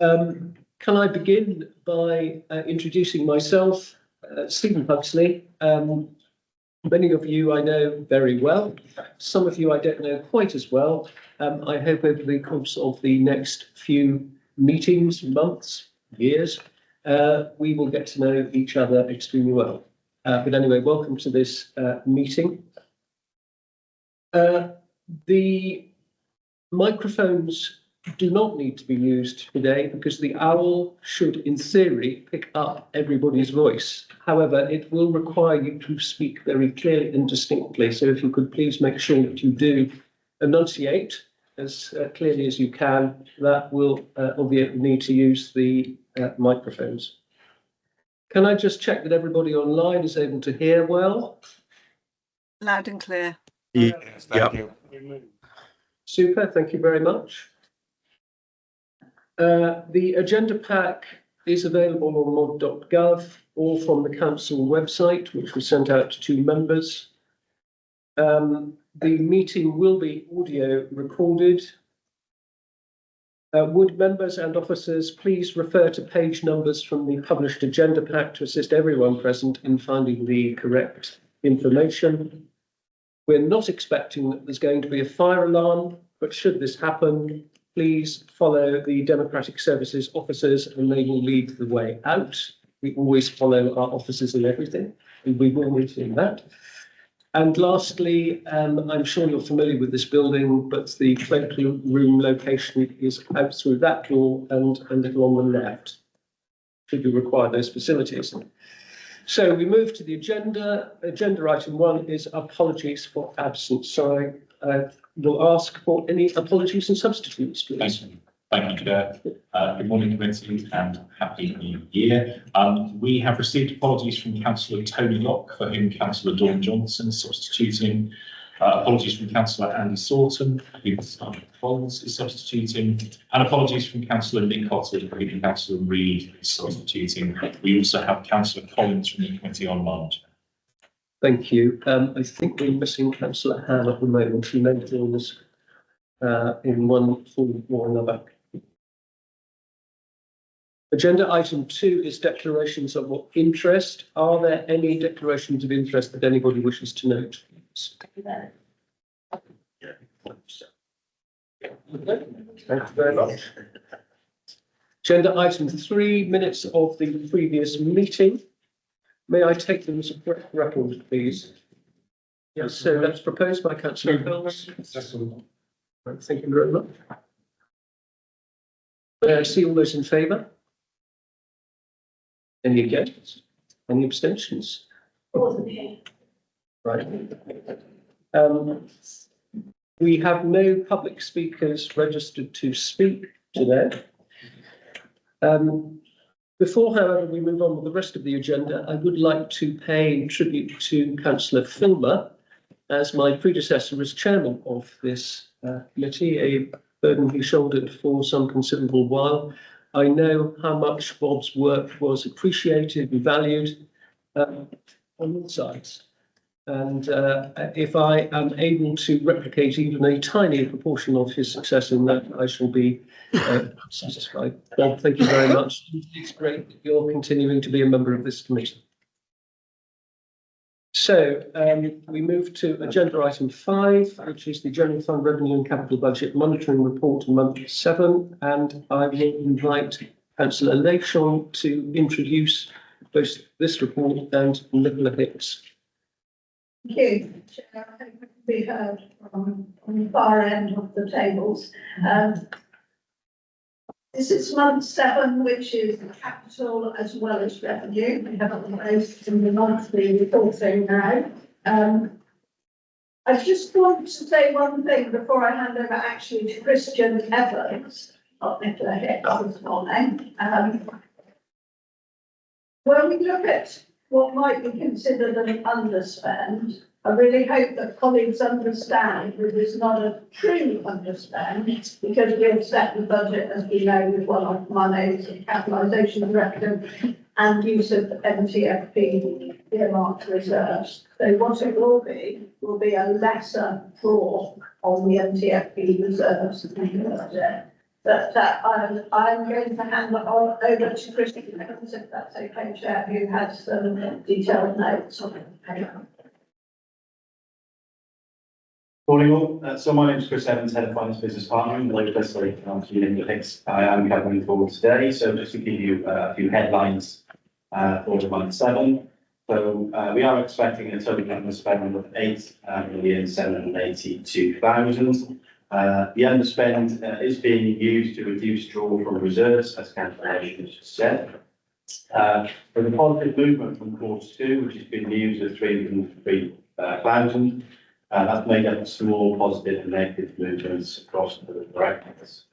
Can I begin by introducing myself, Stephen Pugsley. Many of you I know very well. Some of you I don't know quite as well. I hope over the course of the next few meetings, months, years, we will get to know each other extremely well. But anyway, welcome to this meeting. The microphones do not need to be used today because the owl should, in theory, pick up everybody's voice. However, it will require you to speak very clearly and distinctly. So if you could please make sure that you do enunciate as clearly as you can, that will obviate the need to use the microphones. Can I just check that everybody online is able to hear well? Loud and clear. Yes, thank you. Super, thank you very much. The agenda pack is available on mod.gov or from the council website, which was sent out to members. The meeting will be audio recorded. Would members and officers please refer to page numbers from the published agenda pack to assist everyone present in finding the correct information. We're not expecting that there's going to be a fire alarm, but should this happen, please follow the Democratic Services officers and they will lead the way out. We always follow our officers in everything, and we will need to do that. And lastly, I'm sure you're familiar with this building, but the cloakroom location is out through that door and a little on the left, should you require those facilities. So we move to the agenda. Agenda item 1 is apologies for absence. So I will ask for any apologies and substitutes, please. Thank you, Chair. Good morning, committee, and happy new year. We have received apologies from Councillor Tony Locke, for whom Councillor Dawn Johnson is substituting. Apologies from Councillor Andy Sorton, who Simon Collins is substituting, and apologies from Councillor Nick Cotton, for whom Councillor Reid is substituting. We also have Councillor Collins from the committee online. Thank you. I think we're missing Councillor Han at the moment. She may join us in one form or another. Agenda item 2 is declarations of interest. Are there any declarations of interest that anybody wishes to note? Thank you very much. Agenda item 3, minutes of the previous meeting. May I take them as a correct record, please? Yes, so that's proposed by Councillor Mills. Thank you very much. May I see all those in favour? Any against? Any abstentions? Right. We have no public speakers registered to speak today. Before, however, we move on with the rest of the agenda, I would like to pay tribute to Councillor Filmer as my predecessor as chairman of this committee, a burden he shouldered for some considerable while. I know how much Bob's work was appreciated and valued on all sides. And if I am able to replicate even a tiny proportion of his success in that, I shall be satisfied. Bob, thank you very much. It's great that you're continuing to be a member of this committee. So we move to agenda item 5, which is the General Fund Revenue and Capital Budget Monitoring Report, month 7. And I will invite Councillor Lakeshon to introduce both this report and Nicola Hicks. Thank you, Chair. I hope it can be heard on the far end of the tables. This is month 7, which is capital as well as revenue. We have it both in the monthly reporting now. I just want to say one thing before I hand over actually to Christian Evans, not Nicola Hicks this morning. When we look at what might be considered an underspend, I really hope that colleagues understand that it's not a true underspend, because we have set the budget, as we know, with one-off monies and capitalisation directive and use of MTFP earmarked reserves. So what it will be a lesser draw on the MTFP reserves than the budget. But I'm going to hand it on over to Christine, if that's okay, Chair, who has some detailed notes on it. Morning all. So my name is Chris Evans, Head of Finance Business Partnering. Like Leslie, I am covering forward today. So just to give you a few headlines for the month 7. So we are expecting a total underspend of 8,782,000. The underspend is being used to reduce draw from reserves, as calculations just said. With a positive movement from Q2, which has been used at 303,000. That's made up of small positive and negative movements across the brackets.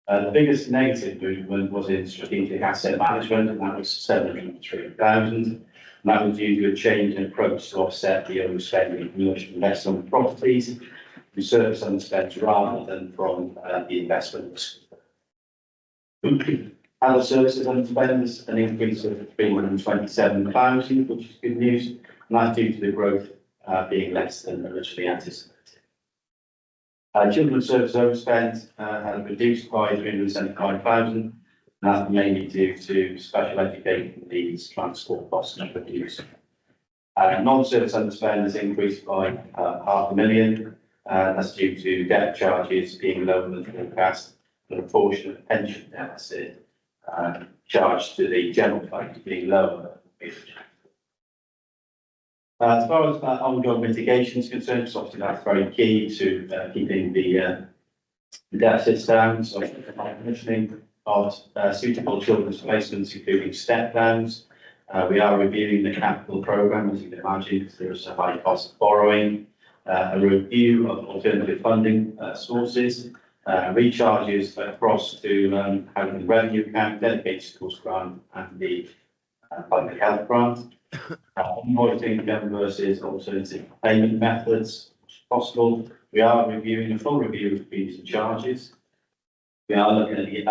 The biggest negative movement was in strategic asset management, and that was 703,000. And that was due to a change in approach to offset the overspending in commercial investment properties, from service underspend rather than from the investment. Other services underspend, an increase of 327,000, which is good news, and that's due to the growth being less than originally anticipated. Children's service overspend has reduced by 375,000, and that's mainly due to special education needs, transport costs and reduced. Non-service underspend has increased by £500,000. That's due to debt charges being lower than forecast, and a portion of pension deficit charged to the general fund being lower. As far as ongoing mitigation is concerned, so obviously that's very key to keeping the deficits down. So commissioning of suitable children's placements, including step downs. We are reviewing the capital programme, as you can imagine, because there is a high cost of borrowing. A review of alternative funding sources, recharges across to housing revenue account, dedicated schools grant, and the public health grant. Invoicing income versus alternative payment methods, if possible. We are reviewing a full review of fees and charges. We are looking at the,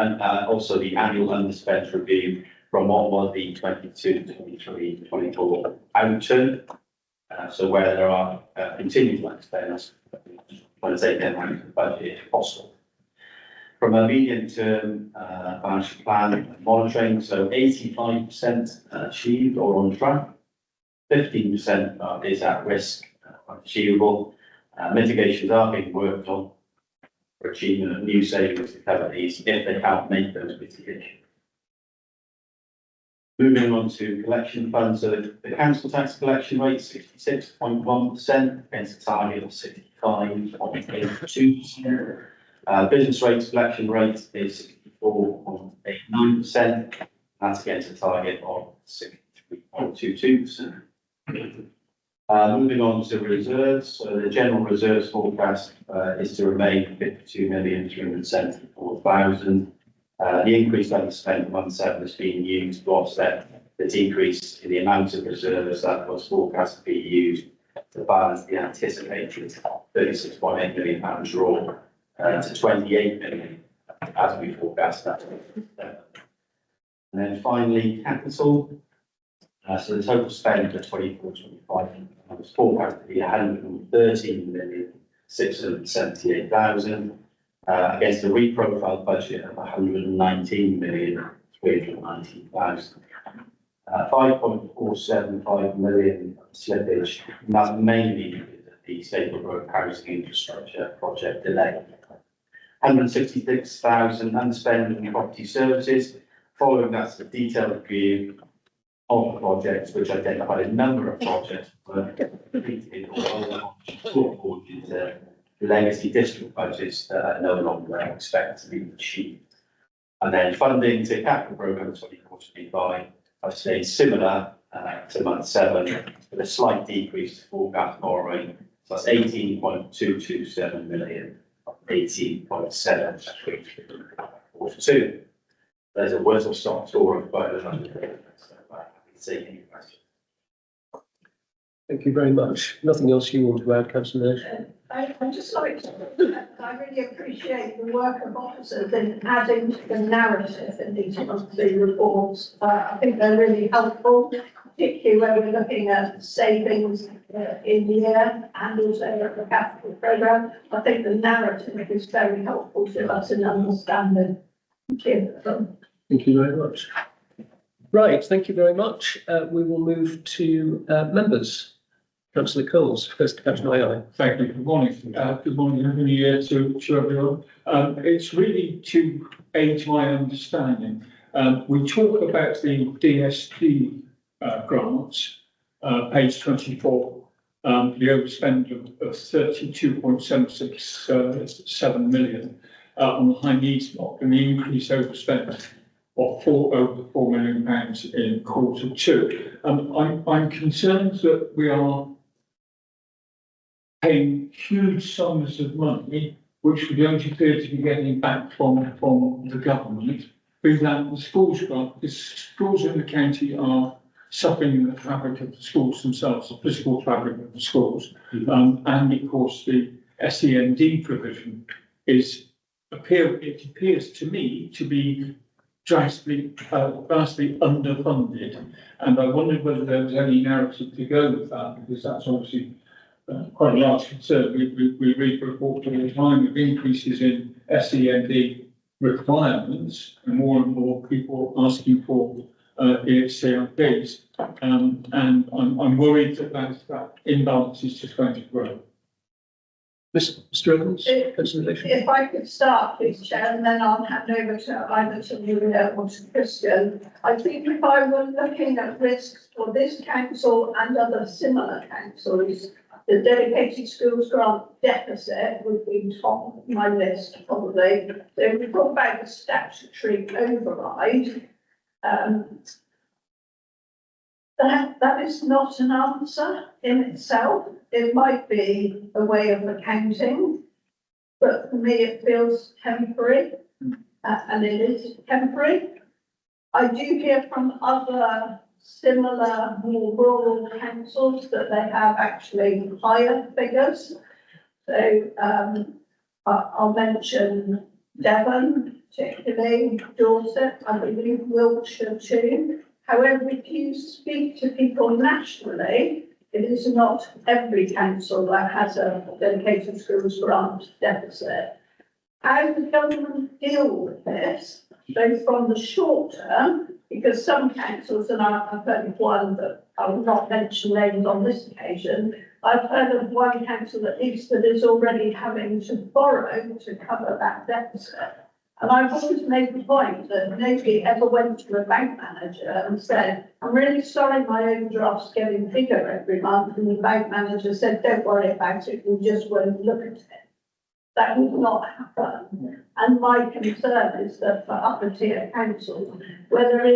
also the annual underspend review from what was the 22, 23, 24 outturn. So where there are continued underspends, trying to take them out of the budget if possible. From a medium-term financial plan monitoring, so 85% achieved or on track, 15% is at risk, unachievable. Mitigations are being worked on for achievement of new savings to cover these if they can't make those mitigations. Moving on to collection funds, so the council tax collection rate 66.1% against a target of 65.82%. Business rates collection rate is 64.89%. That's against a target of 63.22%. Moving on to reserves, so the general reserves forecast is to remain 52,374,000. The increased underspend in 1/7 has been used to offset the decrease in the amount of reserves that was forecast to be used to balance the anticipated £36.8 million draw to 28 million as we forecast that. And then finally, capital. So the total spend for 24-25 was forecast to be 113,678,000 against a reprofiled budget of 119,319,000. 5.475 million slippage, and that's mainly the Stable Road housing infrastructure project delay. 166,000 underspend in property services. Following that's the detailed review of the projects, which identified a number of projects were completed or into legacy district budgets that are no longer expected to be achieved. And then funding to capital programme 24-25 I've stayed similar to month 7, with a slight decrease to forecast borrowing. So that's 18.227 million, 18.742. There's a whistle stop tour of both. Thank you very much. Nothing else you want to add, Councillor Nash? I'd just like to, I really appreciate the work of officers in adding to the narrative in these monthly reports. I think they're really helpful, particularly when we're looking at savings in the year and also the capital programme. I think the narrative is very helpful to us in understanding. Thank you. Thank you very much. Right, thank you very much. We will move to members. Councillor Coles, first to catch my eye. Thank you. Good morning. Good morning. Happy New Year to everyone. It's really to aid to my understanding. We talk about the DST grants, page 24, the overspend of 32.767 million on the high needs block, and the increase overspend of over £4 million in Q2. I'm concerned that we are paying huge sums of money, which we don't appear to be getting back from the government, be that the schools grant, because schools in the county are suffering the fabric of the schools themselves, the physical fabric of the schools, and of course the SEND provision appears to me to be vastly underfunded, and I wondered whether there was any narrative to go with that, because that's obviously quite a large concern. We read reports all the time of increases in SEND requirements and more people asking for EHCLPs, and I'm worried that imbalance is just going to grow. Mr. Evans, consideration. If I could start, please, Chair, and then I'll hand over to either to Maria or to Christian. I think if I were looking at risks for this council and other similar councils, the dedicated schools grant deficit would be top of my list, probably. So if we talk about the statutory override, that is not an answer in itself. It might be a way of accounting, but for me it feels temporary, and it is temporary. I do hear from other similar, more rural councils that they have actually higher figures. So I'll mention Devon, particularly Dorset, I believe Wiltshire too. However, if you speak to people nationally, it is not every council that has a dedicated schools grant deficit. How does the government deal with this, both from the short term, because some councils, and I've heard of one that I will not mention names on this occasion, I've heard of one council at least that is already having to borrow to cover that deficit. And I've always made the point that nobody ever went to a bank manager and said, I'm really sorry my overdraft's getting bigger every month. And the bank manager said, don't worry about it, we just won't look at it. That would not happen. And my concern is that for upper tier councils, where there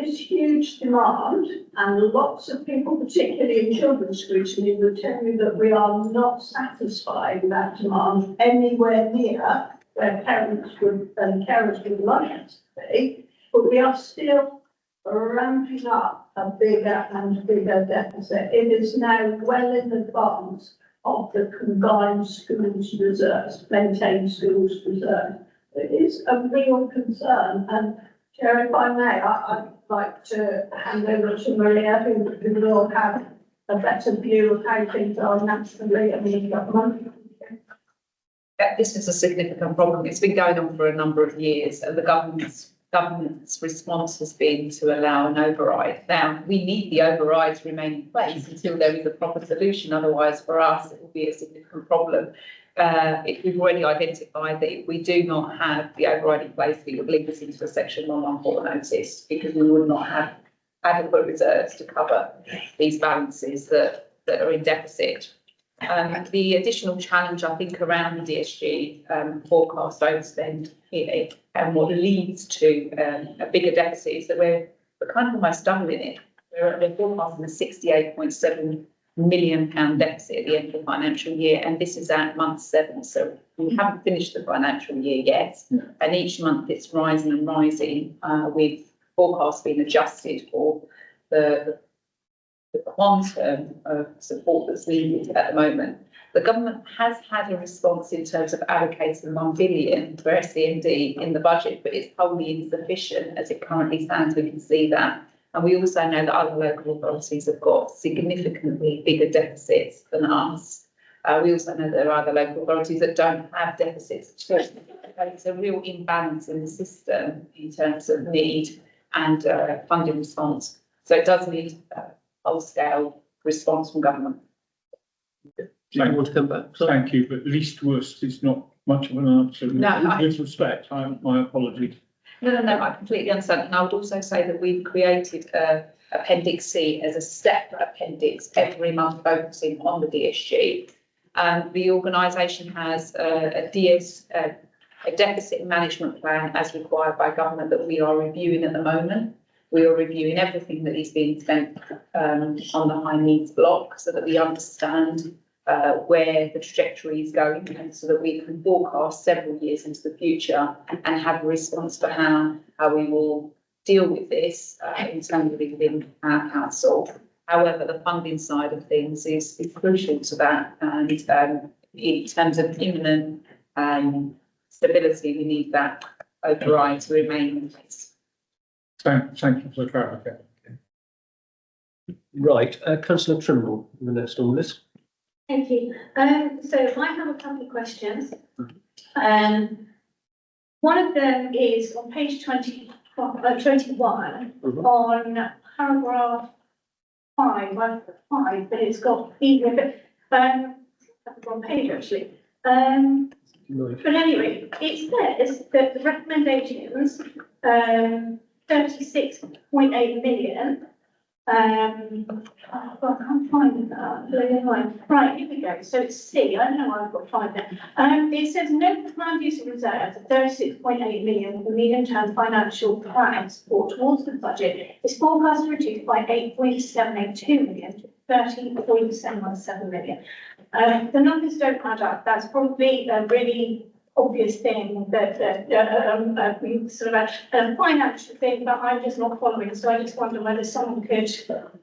is huge demand, and lots of people, particularly in children's scrutiny, will tell you that we are not satisfying that demand anywhere near where parents and carers would like us to be, but we are still ramping up a bigger and bigger deficit. It is now well in advance of the combined schools reserves, maintained schools reserve. It is a real concern, and Chair, if I may, I'd like to hand over to Maria, who will have a better view of how things are nationally and in government. This is a significant problem. It's been going on for a number of years, and the government's response has been to allow an override. Now, we need the override to remain in place until there is a proper solution. Otherwise, for us, it will be a significant problem. We've already identified that if we do not have the override in place, it would lead us into a Section 114 notice, because we would not have adequate reserves to cover these balances that are in deficit. The additional challenge, I think, around the DSG forecast overspend here, and what leads to a bigger deficit, is that we're kind of almost done with it. We're forecasting a £68.7 million deficit at the end of the financial year, and this is at month 7, so we haven't finished the financial year yet. And each month it's rising and rising, with forecasts being adjusted for the quantum of support that's needed at the moment. The government has had a response in terms of allocating £1 billion for SEND in the budget, but it's wholly insufficient as it currently stands. We can see that And we also know that other local authorities have got significantly bigger deficits than us. We also know there are other local authorities that don't have deficits. So it's a real imbalance in the system in terms of need and funding response. So it does need a whole-scale response from government. Do you want to come back? Thank you, but least worst is not much of an answer. No, With respect, my apologies. No, I completely understand. And I would also say that we've created Appendix C as a separate appendix every month focusing on the DSG. And the organisation has a deficit management plan as required by government that we are reviewing at the moment. We are reviewing everything that is being spent on the high needs block so that we understand where the trajectory is going and so that we can forecast several years into the future and have a response for how we will deal with this internally within our council. However, the funding side of things is crucial to that, and in terms of imminent stability, we need that override to remain in place. Thank you for the clarification. Right, councillor Trimble, the next on the list. Thank you. So I have a couple of questions. One of them is on page 21 on paragraph 5, but it's got the wrong page actually. But anyway, it says that the recommendations, 36.8 million. I can't find that. Right, here we go. So it's C. I don't know why I've got 5 there. It says no planned use of reserves of 36.8 million for medium-term financial plan support towards the budget is forecast to reduce by 8.782 million to 13.717 million. The numbers don't add up. That's probably a really obvious thing that sort of a financial thing, but I'm just not following. So I just wonder whether someone could.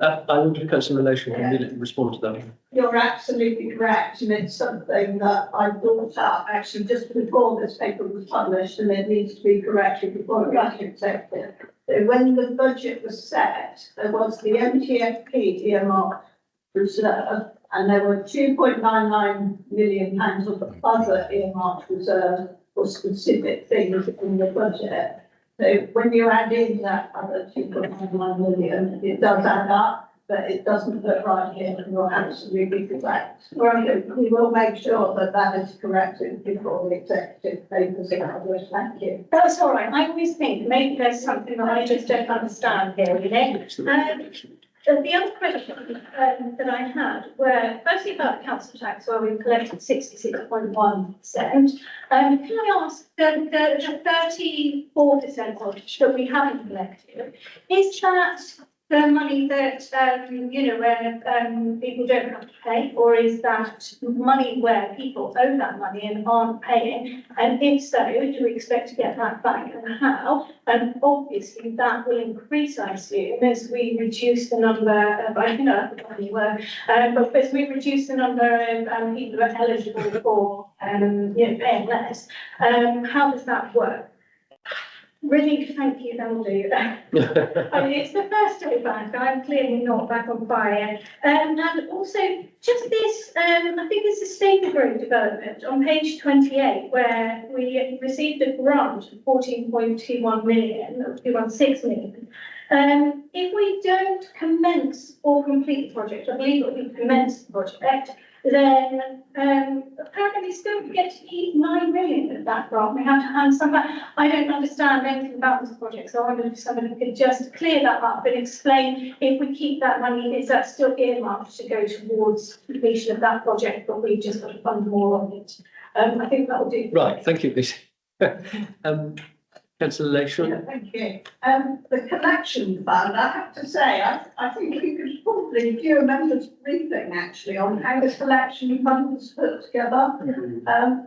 I wonder if councillor Relation can immediately respond to that. You're absolutely correct, and it's something that I brought up actually just before this paper was published, and it needs to be corrected before it gets accepted. So when the budget was set, there was the MTFP earmarked reserve, and there were £2.99 million of other earmarked reserves for specific things in the budget. So when you add in that other 2.99 million, it does add up, but it doesn't look right here, and you're absolutely correct. We will make sure that that is corrected before the executive papers are published. Thank you. That's all right. I always think maybe there's something that I just don't understand here, you know. The other question that I had were firstly about the council tax, where we've collected 66.1%. Can I ask the 34% that we haven't collected, is that the money that, where people don't have to pay, or is that money where people owe that money and aren't paying? And if so, do we expect to get that back, and how? And obviously that will increase, I assume, as we reduce the number of, I don't know what you were, but as we reduce the number of people who are eligible for, paying less. How does that work? Really, thank you, that'll do. I mean, it's the first day back. I'm clearly not back on fire. And also, just this, I think it's a stable growth development on page 28, where we received a grant of 14.21 million, or 216 million. If we don't commence or complete the project, I believe it will be commence the project, then apparently we still get to keep 9 million of that grant. We have to hand some back. I don't understand anything about this project, so I wonder if somebody could just clear that up and explain, if we keep that money, is that still earmarked to go towards completion of that project, but we just got to fund more of it? I think that will do. Right, thank you, Lisa. Councillor Leishman. Yeah, thank you. The collection fund, I have to say, I think we could probably do a members briefing actually on how the collection fund was put together.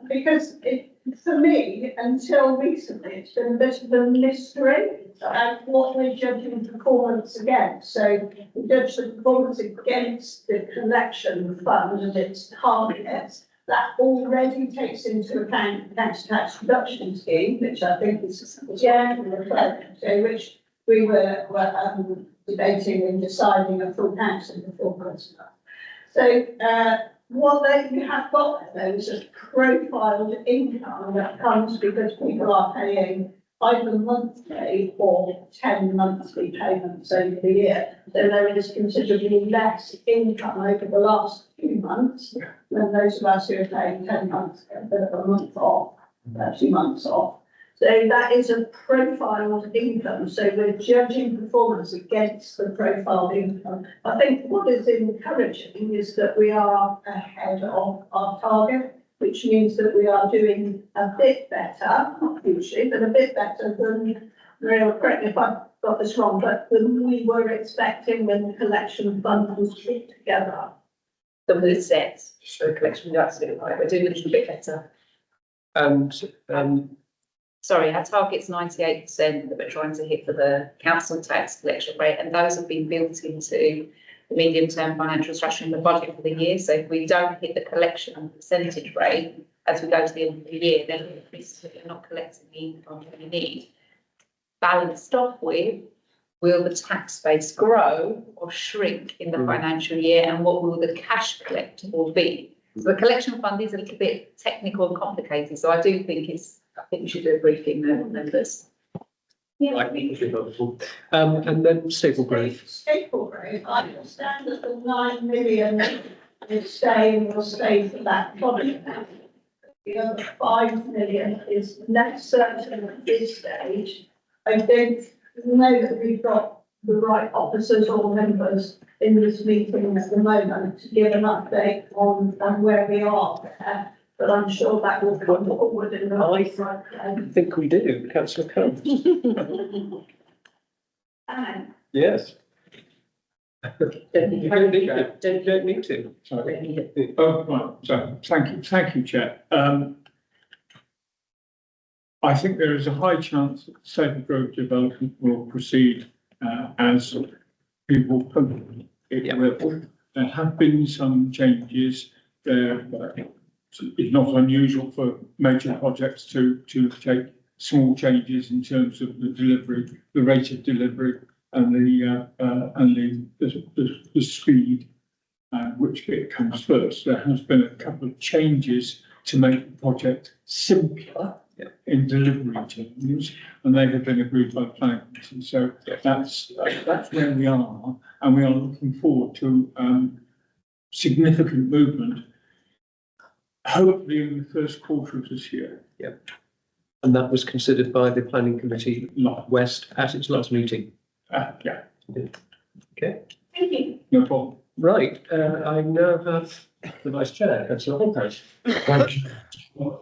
Because for me, until recently, it's been a bit of a mystery what we're judging performance against. So we judge the performance against the collection fund and its targets. That already takes into account the tax reduction scheme, which I think is generally referred to, which we were debating and deciding a full council before Christmas. So, what you have got though is a profiled income that comes because people are paying either monthly or 10 monthly payments over the year. So there is considerably less income over the last few months than those of us who are paying 10 months, a month off, 2 months off. So that is a profiled income. So we're judging performance against the profiled income. I think what is encouraging is that we are ahead of our target, which means that we are doing a bit better, not hugely, but a bit better than, Maria, correct me if I've got this wrong, but than we were expecting when the collection fund was put together. Some of the sets, the collection, you're absolutely right, we're doing a little bit better. And Sorry, our target's 98% that we're trying to hit for the council tax collection rate, and those have been built into the medium-term financial strategy and the budget for the year. So if we don't hit the collection percentage rate as we go to the end of the year, then we're not collecting the income that we need. Balanced off with, will the tax base grow or shrink in the financial year, and what will the cash collectible be? So the collection fund is a little bit technical and complicated, so I do think we should do a briefing on members. Yeah. and then staple growth. Staple growth, I understand that the 9 million is staying, will stay for that project. The other 5 million is less certain at this stage. I don't know that we've got the right officers or members in this meeting at the moment to give an update on where we are there. But I'm sure that will come forward in the. I think we do, councillor Combs. Yes. You don't need to. Sorry. Oh, right, so thank you, Chair. I think there is a high chance that Safer Grove development will proceed as people hope it will. There have been some changes there. It's not unusual for major projects to take small changes in terms of the delivery, the rate of delivery, and the speed which bit comes first. There has been a couple of changes to make the project simpler in delivery terms, and they have been agreed by the planning committee. So that's where we are, and we are looking forward to significant movement. Hopefully in the first quarter of this year. And that was considered by the planning committee West at its last meeting. Yeah. Okay. Thank you. No problem. Right. I now have the vice chair, councillor Hallpage. Thank you.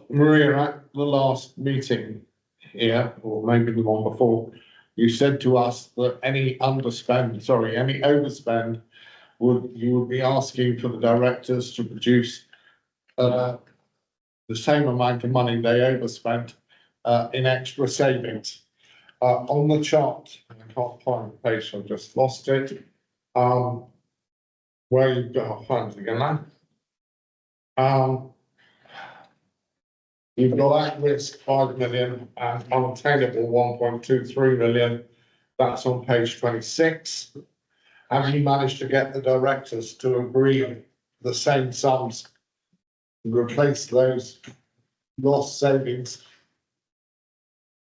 Maria, at the last meeting here, or maybe the one before, you said to us that any overspend, you would be asking for the directors to produce the same amount of money they overspent in extra savings. On the chart, I can't find the page, I've just lost it. Where you've got, I'll find it again now. You've got at risk 5 million and unattainable 1.23 million. That's on page 26. Have you managed to get the directors to agree the same sums to replace those lost savings?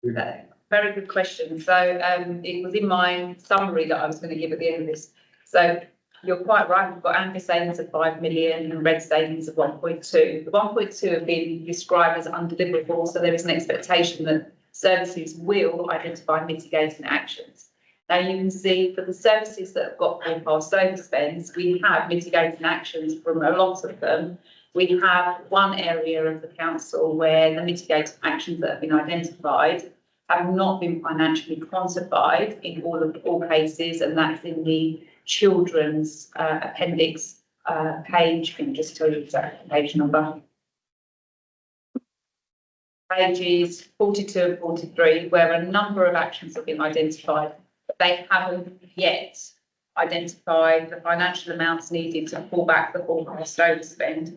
Very good question. So it was in my summary that I was going to give at the end of this. So you're quite right. We've got AMPI savings of 5 million and red savings of 1.2. The 1.2 have been described as undeliverable. So there is an expectation that services will identify mitigating actions. Now you can see for the services that have got forecast overspends, we have mitigating actions from a lot of them. We have one area of the council where the mitigating actions that have been identified have not been financially quantified in all cases, and that's in the children's appendix page. Can you just tell you exact page number? Pages 42 and 43, where a number of actions have been identified, but they haven't yet identified the financial amounts needed to pull back the forecast overspend.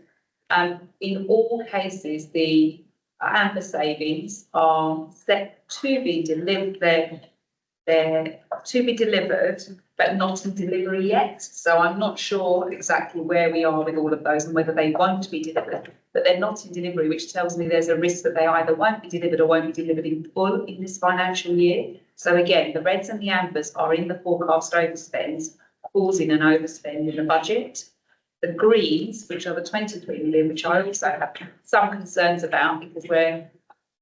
In all cases, the AMPA savings are set to be delivered. they're to be delivered, but not in delivery yet. So I'm not sure exactly where we are with all of those and whether they won't be delivered, but they're not in delivery, which tells me there's a risk that they either won't be delivered or won't be delivered in full in this financial year. So again, the reds and the ambers are in the forecast overspends, causing an overspend in the budget. The greens, which are the 23 million, which I also have some concerns about because we're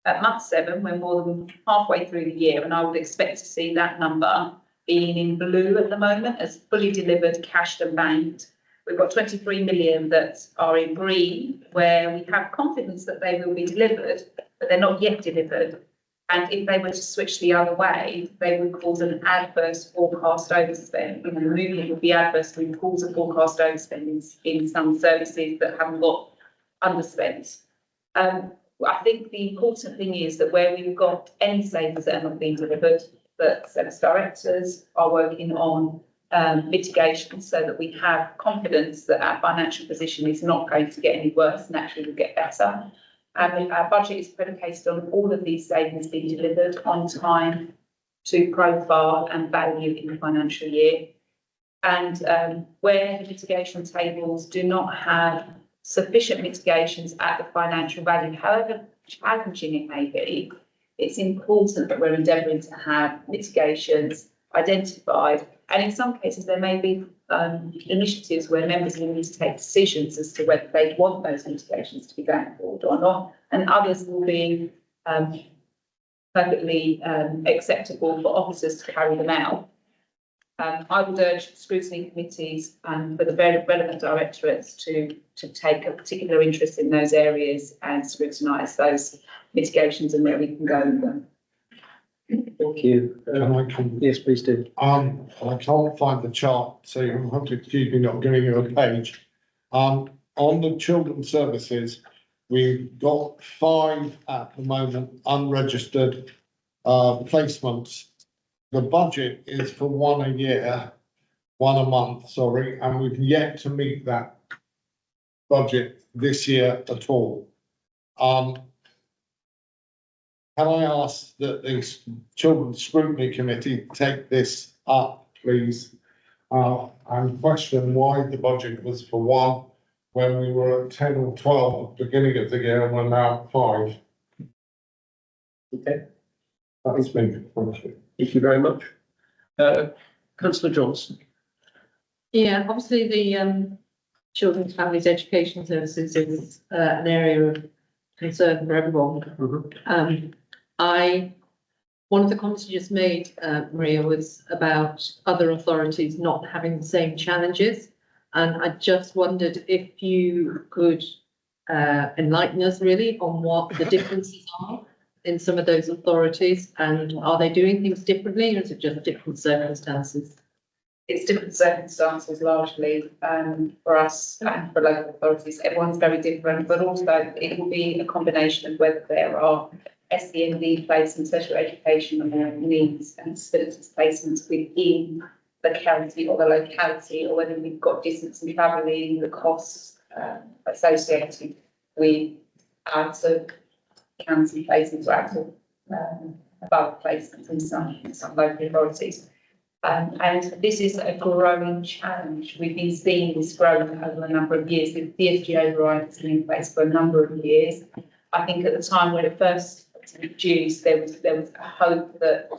at month 7, we're more than halfway through the year, and I would expect to see that number being in blue at the moment as fully delivered, cashed and banked. We've got 23 million that are in green, where we have confidence that they will be delivered, but they're not yet delivered. And if they were to switch the other way, they would cause an adverse forecast overspend. You know, the movement would be adverse to cause a forecast overspend in some services that haven't got underspent. I think the important thing is that where we've got any savings that are not being delivered, that service directors are working on mitigation so that we have confidence that our financial position is not going to get any worse and actually will get better. And our budget is predicated on all of these savings being delivered on time, to profile and value in the financial year. And where the mitigation tables do not have sufficient mitigations at the financial value, however challenging it may be, it's important that we're endeavouring to have mitigations identified. And in some cases, there may be initiatives where members will need to take decisions as to whether they want those mitigations to be going forward or not. And others will be perfectly acceptable for officers to carry them out. I would urge scrutiny committees and for the very relevant directorates to take a particular interest in those areas and scrutinise those mitigations and where we can go with them. Thank you. Can I come? Yes, please do. I can't find the chart, so you'll have to excuse me not giving you a page. On the children's services, we've got 5 at the moment unregistered placements. The budget is for 1 a year, 1 a month, sorry, and we've yet to meet that budget this year at all. Can I ask that the Children's Scrutiny Committee take this up, please? And question why the budget was for 1 when we were at 10 or 12 at the beginning of the year and we're now at 5. Okay, That's me. Thank you. thank you very much. Councillor Johnson. Yeah, obviously the Children's Families Education Services is an area of concern for everyone. One of the comments you just made, Maria, was about other authorities not having the same challenges. And I just wondered if you could enlighten us really on what the differences are in some of those authorities, and are they doing things differently, or is it just different circumstances? It's different circumstances largely for us and for local authorities. Everyone's very different, but also it will be a combination of whether there are SEND placements, special educational needs and disabilities placements within the county or the locality, or whether we've got distance in travelling, the costs associated with out of county placements or out of above placements in some local authorities. And this is a growing challenge. We've been seeing this growing over a number of years. The DSG override has been in place for a number of years. I think at the time when it first was introduced, there was a hope that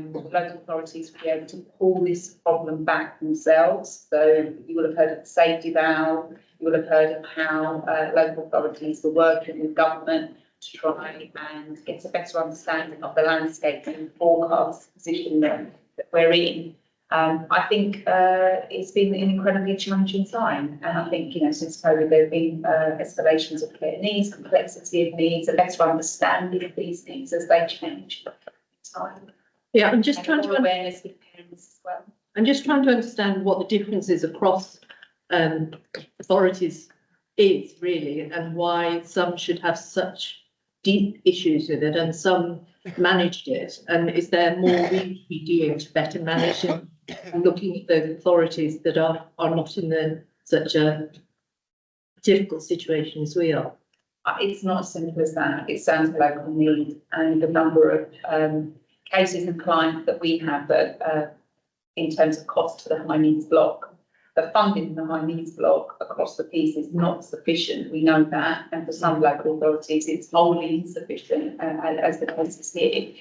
local authorities would be able to pull this problem back themselves. So you would have heard of the safety valve, you would have heard of how local authorities were working with government to try and get a better understanding of the landscape and forecast position that we're in. I think it's been an incredibly challenging time, and I think, you know, since COVID there have been escalations of care needs, complexity of needs, a better understanding of these needs as they change in time. Yeah, I'm just trying more to awareness with parents as well. I'm just trying to understand what the differences across authorities is really, and why some should have such deep issues with it and some managed it. And is there more we need to be doing to better manage it, and looking at those authorities that are not in such a difficult situation as we are? It's not as simple as that. It's down to local need and the number of cases and clients that we have that, in terms of cost to the high needs block, the funding in the high needs block across the piece is not sufficient. We know that, and for some local authorities, it's wholly insufficient, as the case is here.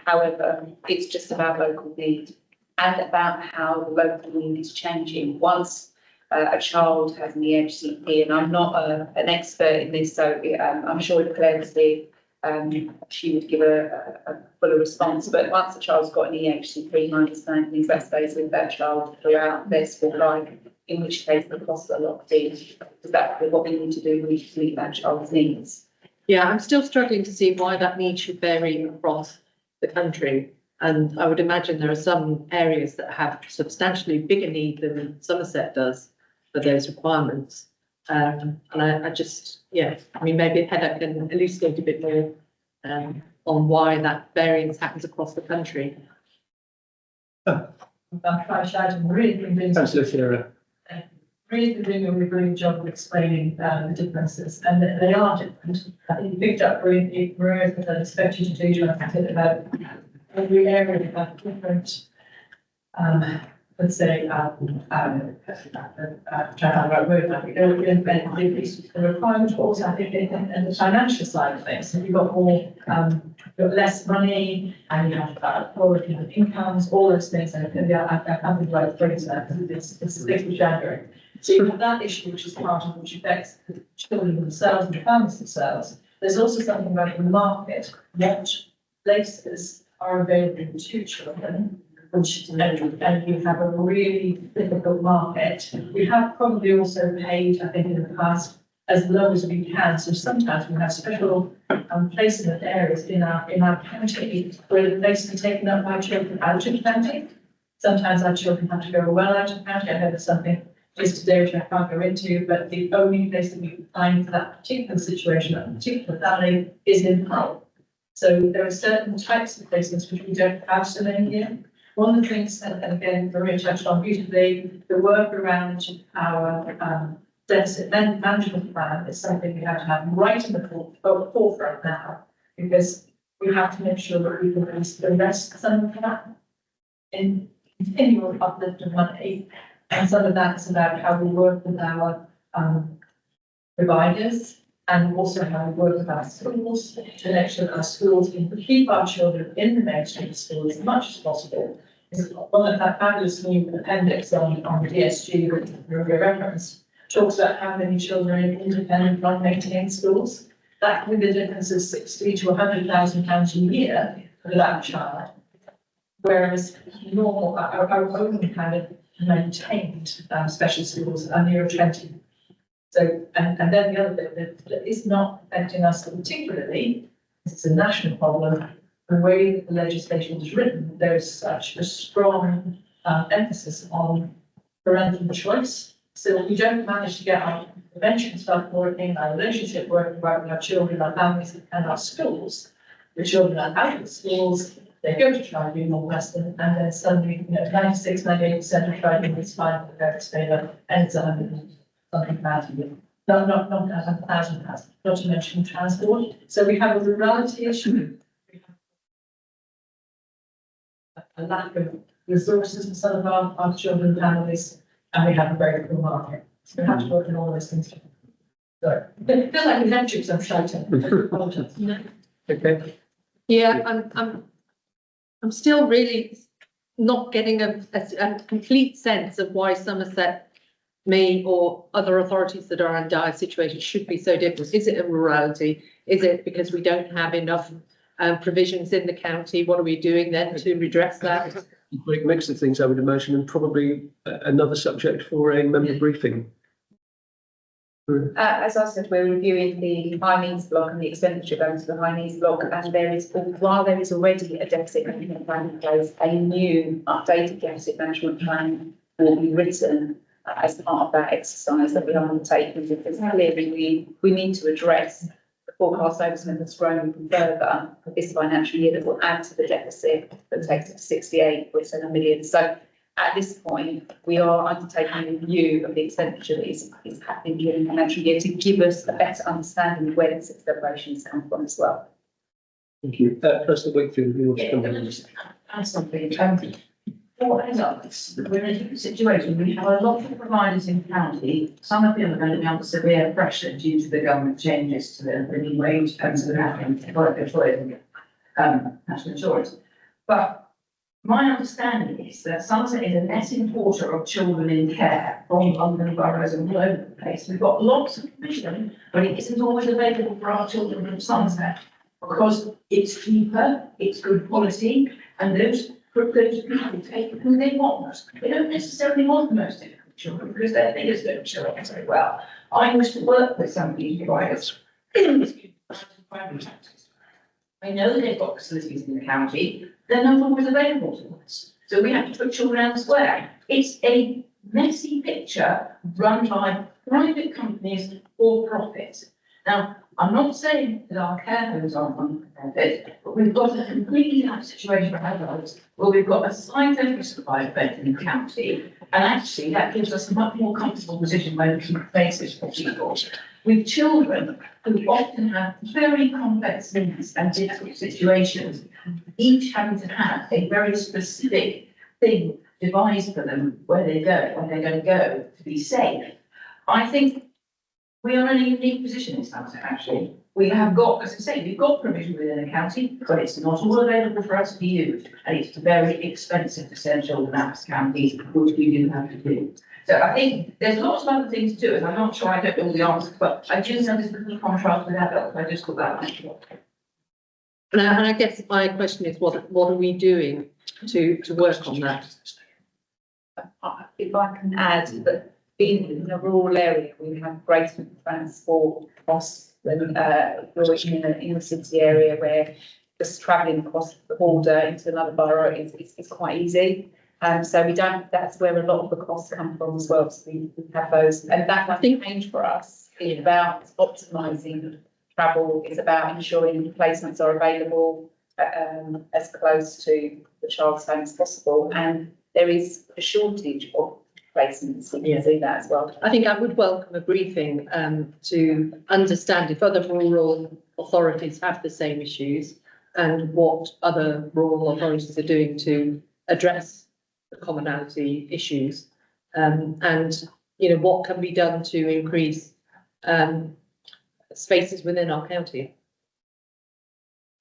However, it's just about local need and about how the local need is changing. Once a child has an EHCP, and I'm not an expert in this, so I'm sure if Claire was here, she would give a fuller response. But once a child's got an EHCP, my understanding is that stays with that child throughout their school life, in which case the costs are locked in. Exactly what we need to do, we need to meet that child's needs. Yeah, I'm still struggling to see why that need should vary across the country. And I would imagine there are some areas that have substantially bigger need than Somerset does for those requirements. And I just, yeah, I mean, maybe Heather can elucidate a bit more on why that variance happens across the country. I'm trying to shout and really convinced. Councillor Shearer. Really been doing a really brilliant job of explaining the differences, and they are different. I think you picked up really areas that I expect you to do, trying to think about every area have different, let's say, the requirement also, I think, in the financial side of things. If you've got more, you've got less money, and you have quality of incomes, all those things, and I can't think about phrase that, because it's a bit January. So you have that issue, which is part of which affects the children themselves and the families themselves. There's also something about the market, what places are available to children, which and you have a really difficult market. We have probably also paid, I think, in the past as low as we can. So sometimes we have special placement areas in our county where the places are taken up by children out of county. Sometimes our children have to go well out of county. I know there's something just today which I can't go into, but the only place that we can find for that particular situation, that particular family, is in Hull. So there are certain types of placements which we don't have so many here. One of the things, and again, Maria touched on beautifully, the work around our deficit management plan is something we have to have right in the forefront now, because we have to make sure that we can invest some of that in continual uplift of money. And some of that is about how we work with our providers, and also how we work with our schools to make sure that our schools can keep our children in the mainstream school as much as possible. One of that fabulous new appendix on the DSG, which Maria reference, talks about how many children are in independent, non-maintained schools. That can be the difference of £60,000 to £100,000 a year for that child. Whereas normal, our own kind of maintained special schools are near 20. So, and then the other bit that is not affecting us particularly, it's a national problem, the way that the legislation is written, there's such a strong emphasis on parental choice. So we don't manage to get our prevention stuff working, our relationship working with our children, our families, and our schools. The children are out of the schools, they go to tribunal Western, and then suddenly, 96, 98% of tribunals find that they're staying up, and it's 100 something thousand. Not 1,000 pounds, not to mention transport. So we have a rurality issue. We have a lack of resources for some of our children and families, and we have a very poor market. So we have to work on all those things. So it feels like a lecture, so I'm shouting. Okay. Yeah, I'm still really not getting a complete sense of why Somerset, me, or other authorities that are in dire situations should be so different. Is it a rurality? Is it because we don't have enough provisions in the county? What are we doing then to redress that? Great mix of things, I would imagine, and probably another subject for a member briefing. As I said, we're reviewing the high needs block and the expenditure going to the high needs block, and there is, while there is already a deficit management plan in place, a new updated deficit management plan will be written as part of that exercise that we are undertaking, because clearly we need to address the forecast overspend that's grown even further this financial year that will add to the deficit that takes it to 68.7 million. So at this point, we are undertaking a review of the expenditure that is happening during the financial year to give us a better understanding of where the separations come from as well. Thank you. President Wakefield, you want to come in? Add something, for adults, we're in a different situation, we have a lot of providers in the county, some of them are going to be under severe pressure due to the government changes to the living wage and to the national insurance. But my understanding is that Somerset is a net importer of children in care from London boroughs and all over the place. We've got lots of provision, but it isn't always available for our children from Somerset because it's cheaper, it's good quality, and those people take who they want. They don't necessarily want the most difficult children because their figures don't show up very well. I used to work with some of these providers. I know they've got facilities in the county, they're not always available to us. So we have to put children elsewhere. It's a messy picture run by private companies for profit. Now, I'm not saying that our care homes aren't run for profit, but we've got a completely different situation for adults where we've got a site oversupply effect in the county. And actually, that gives us a much more comfortable position when we keep places for people. With children who often have very complex needs and difficult situations, each having to have a very specific thing devised for them where they go, when they're going to go to be safe. I think we are in a unique position in Somerset, actually. We have got, as I say, we've got provision within the county, but it's not all available for us to use. And it's very expensive to send children out to counties, which we do have to do. So I think there's lots of other things to do, and I'm not sure I don't know all the answers, but I do know there's a little contrast with adults. I just thought that might be. And I guess my question is, what are we doing to work on that? If I can add that being in a rural area, we have greater transport costs than you're in a city area where just travelling across the border into another borough is quite easy. So we don't, that's where a lot of the costs come from as well. So we have those, and that I think change for us is about optimising travel, it's about ensuring placements are available as close to the child's home as possible. And there is a shortage of placements, so you can see that as well. I think I would welcome a briefing to understand if other rural authorities have the same issues and what other rural authorities are doing to address the commonality issues, and you know what can be done to increase spaces within our county.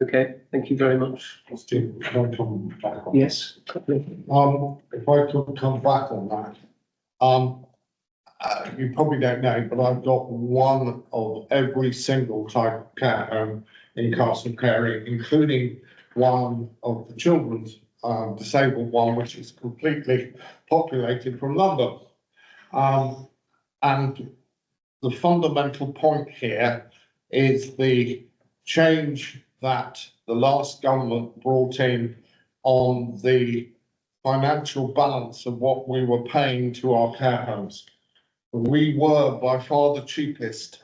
Okay, thank you very much. Can I come back on? Yes. If I could come back on that. You probably don't know, but I've got one of every single type of care home in Castle Carey, including one of the children's disabled one, which is completely populated from London. And the fundamental point here is the change that the last government brought in on the financial balance of what we were paying to our care homes. We were by far the cheapest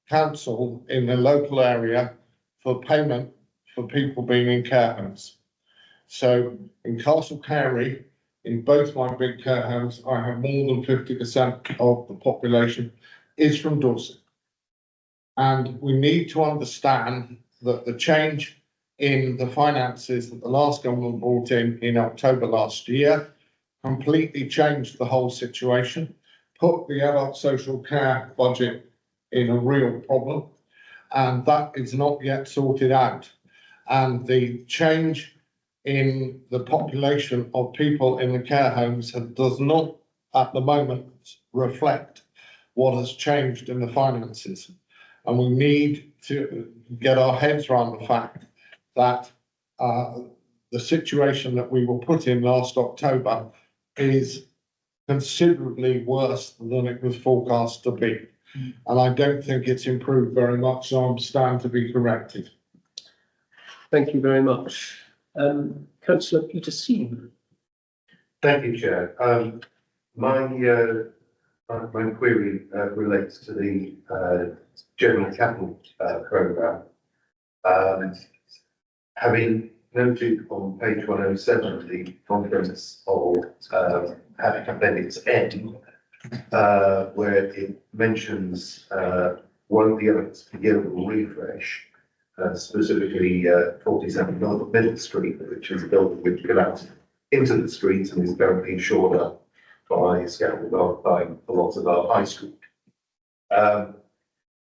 council in the local area for payment for people being in care homes. So in Castle Carey, in both my big care homes, I have more than 50% of the population is from Dorset. And we need to understand that the change in the finances that the last government brought in October last year completely changed the whole situation, put the adult social care budget in a real problem, and that is not yet sorted out. And the change in the population of people in the care homes does not at the moment reflect what has changed in the finances. And we need to get our heads around the fact that the situation that we were put in last October is considerably worse than it was forecast to be. And I don't think it's improved very much, so I'm stand to be corrected. Thank you very much. Councillor Peter Seam. Thank you, Chair. My query relates to the general capital programme. Having noted on page 107 the conference of Appendix N, where it mentions one of the elements together will refresh. specifically 47 North Middle Street, which is a building which collapsed into the street and is currently shored up by scaffold by a lot of our high school.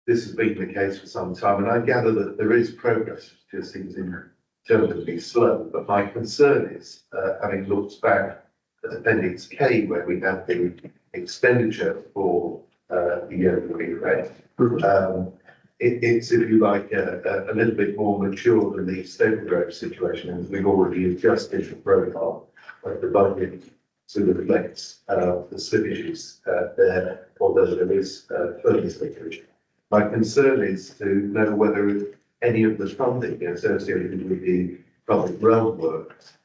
This has been the case for some time, and I gather that there is progress, it just seems interminably slow. But my concern is, having looked back at Appendix K, where we have the expenditure for the overlay, it's, if you like, a little bit more mature than the Stable Grove situation, and we've already adjusted the profile of the budget to reflect the slippages there, although there is further slippage. My concern is to know whether any of the funding associated with the public road works,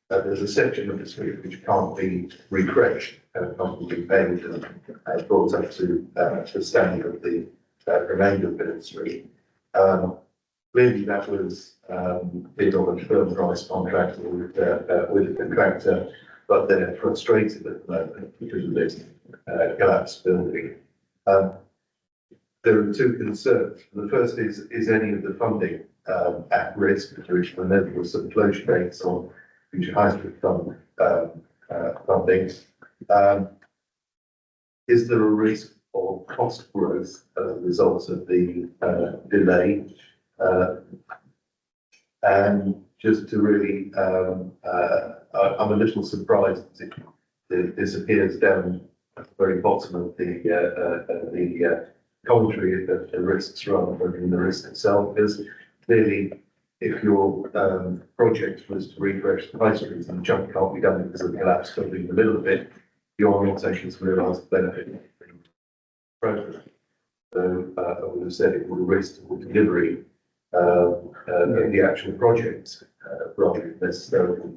there's a section of the street which can't be refreshed, can't be repaved and brought up to the standard of the remainder of the street. Clearly that was bid on a firm price contract with the contractor, but they're frustrated at the moment because of this collapsed building. There are two concerns. The first is any of the funding at risk, which when there were some closure dates on future high street fund funding. Is there a risk of cost growth as a result of the delay? And just to really, I'm a little surprised that it disappears down at the very bottom of the commentary of the risks rather than the risk itself, because clearly if your project was to refresh the high streets and the jump can't be done because of the collapse building in the middle of it, you're not taking to realise the benefit of the program. So I would have said it would risk the delivery of the actual project rather than necessarily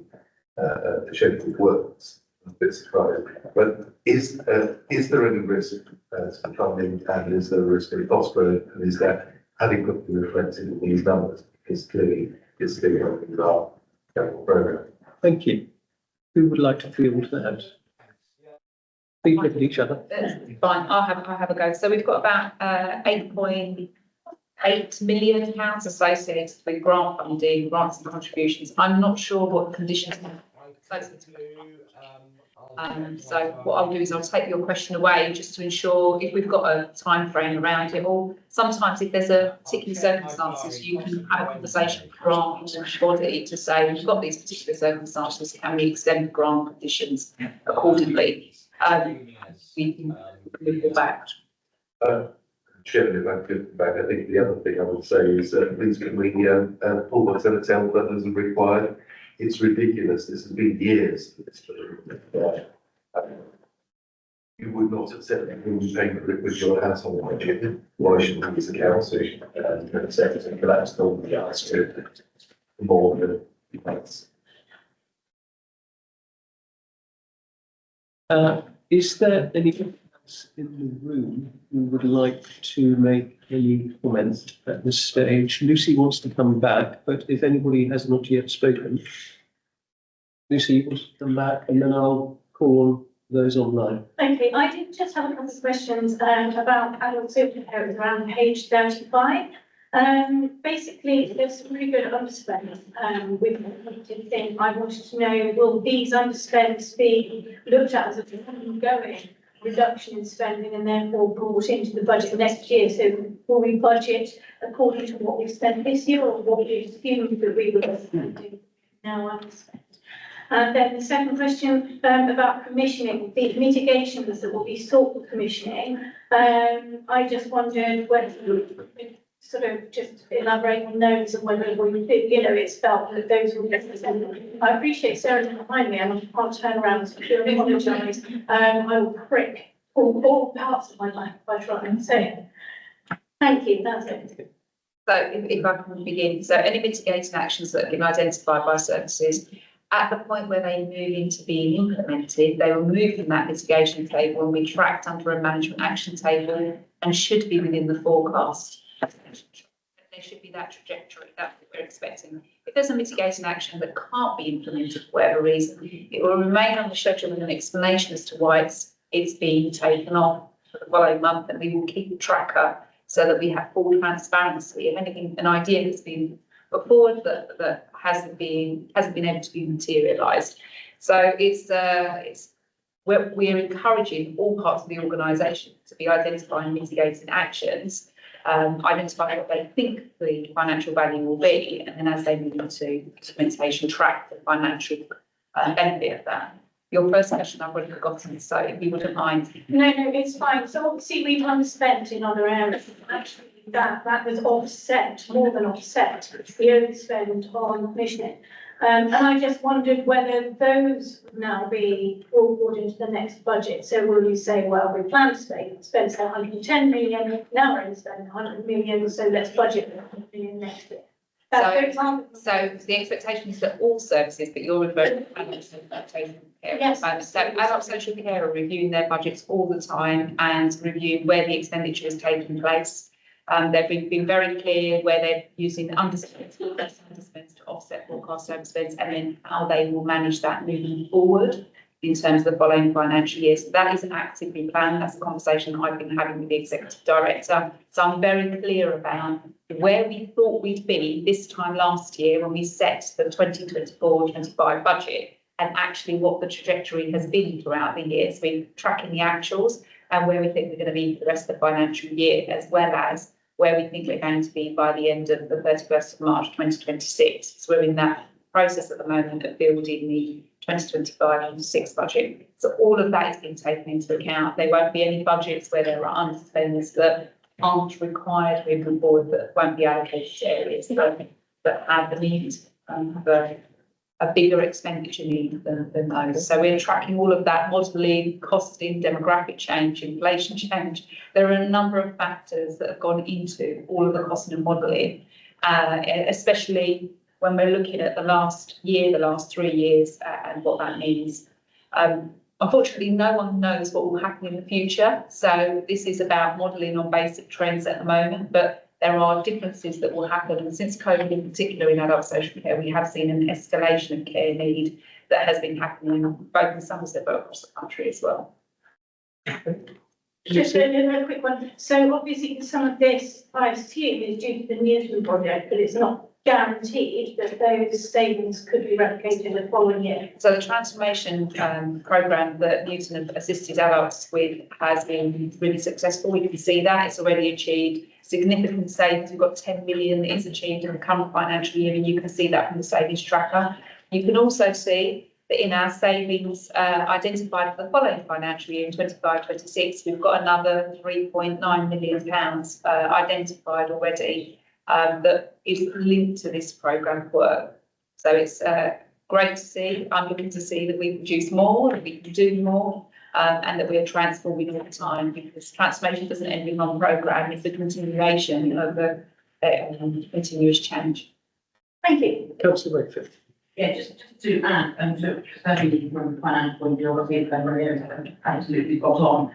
the scheduled works. A bit surprised. But is there any risk to the funding, and is there a risk of cost growth, and is that adequately reflected in these numbers? Because clearly it's still helping our capital program. Thank you. Who would like to field that? Please look at each other. Fine, I'll have a go. So we've got about £8.8 million associated with grant funding, grants and contributions. I'm not sure what the conditions are associated with. So what I'll do is I'll take your question away just to ensure if we've got a time frame around it, or sometimes if there's a particular circumstances, you can have a conversation with grant and body to say we've got these particular circumstances, can we extend the grant conditions accordingly? We can move it back. Chairman, if I could back, I think the other thing I would say is please can we pull what's in the town that isn't required. It's ridiculous. This has been years. You would not accept any payment with your household budget. Why should we as a council accept and collapse on the arts to more than months? Is there anyone else in the room who would like to make any comment at this stage? Lucy wants to come back, but if anybody has not yet spoken, Lucy wants to come back, and then I'll call on those online. Thank you. I did just have a couple of questions about adult social care around page 35. Basically, there's some really good underspends with the thing. I wanted to know, will these underspends be looked at as an ongoing reduction in spending and therefore brought into the budget next year? So will we budget according to what we've spent this year, or what we assumed that we were spending now underspent? And then the second question about commissioning, the mitigations that will be sought for commissioning. I just wondered whether you could sort of just elaborate on those and whether it's felt that those will be. I appreciate Sarah's behind me and I can't turn around to apologise. I will prick all parts of my life by trying to say it. Thank you, that's it. So if I can begin, so any mitigating actions that have been identified by services, at the point where they move into being implemented, they will move from that mitigation table and be tracked under a management action table and should be within the forecast. There should be that trajectory, that's what we're expecting. If there's a mitigating action that can't be implemented for whatever reason, it will remain on the schedule with an explanation as to why it's being taken off for the following month, and we will keep a tracker so that we have full transparency. If anything, an idea that's been put forward that hasn't been able to be materialised. So we're encouraging all parts of the organisation to be identifying mitigating actions, identifying what they think the financial value will be, and then as they move into implementation, track the financial benefit of that. Your first question I've already forgotten, so if you wouldn't mind. No, it's fine. So obviously we've underspent in other areas. Actually, that was offset, more than offset, the overspend on commissioning. And I just wondered whether those would now be brought into the next budget. So will you say, well, we plan to spend 110 million, now we're going to spend 100 million, so let's budget 100 million next year. So the expectation is that all services that you're referring to, yes. So adult social care are reviewing their budgets all the time and reviewing where the expenditure is taking place. They've been very clear where they're using underspends to offset forecast overspends, and then how they will manage that moving forward in terms of the following financial year. So that is actively planned. That's a conversation I've been having with the executive director. So I'm very clear about where we thought we'd be this time last year when we set the 2024-25 budget, and actually what the trajectory has been throughout the year. So we're tracking the actuals and where we think we're going to be for the rest of the financial year, as well as where we think we're going to be by the end of the 31st of March 2026. So we're in that process at the moment of building the 2025-26 budget. So all of that is being taken into account. There won't be any budgets where there are underspends that aren't required moving forward, that won't be allocated to areas that have the need, have a bigger expenditure need than those. So we're tracking all of that, modelling, costing, demographic change, inflation change. There are a number of factors that have gone into all of the costing and modelling, especially when we're looking at the last year, the last 3 years, and what that means. Unfortunately, no one knows what will happen in the future. So this is about modelling on basic trends at the moment, but there are differences that will happen. And since COVID in particular in adult social care, we have seen an escalation of care need that has been happening both in Somerset but across the country as well. Just a quick one. So obviously some of this, I assume, is due to the Newton project, but it's not guaranteed that those savings could be replicated the following year. So the transformation programme that Newton have assisted adults with has been really successful. We can see that it's already achieved significant savings. We've got 10 million that is achieved in the current financial year, and you can see that from the savings tracker. You can also see that in our savings identified for the following financial year in 25-26, we've got another £3.9 million identified already that is linked to this programme of work. So it's great to see. I'm looking to see that we produce more, that we can do more, and that we are transforming all the time, because transformation doesn't end in one programme, it's a continuation of a continuous change. Thank you. Councillor Wakefield. Yeah, just to add, and to certainly from a financial point of view, obviously, Maria absolutely got on.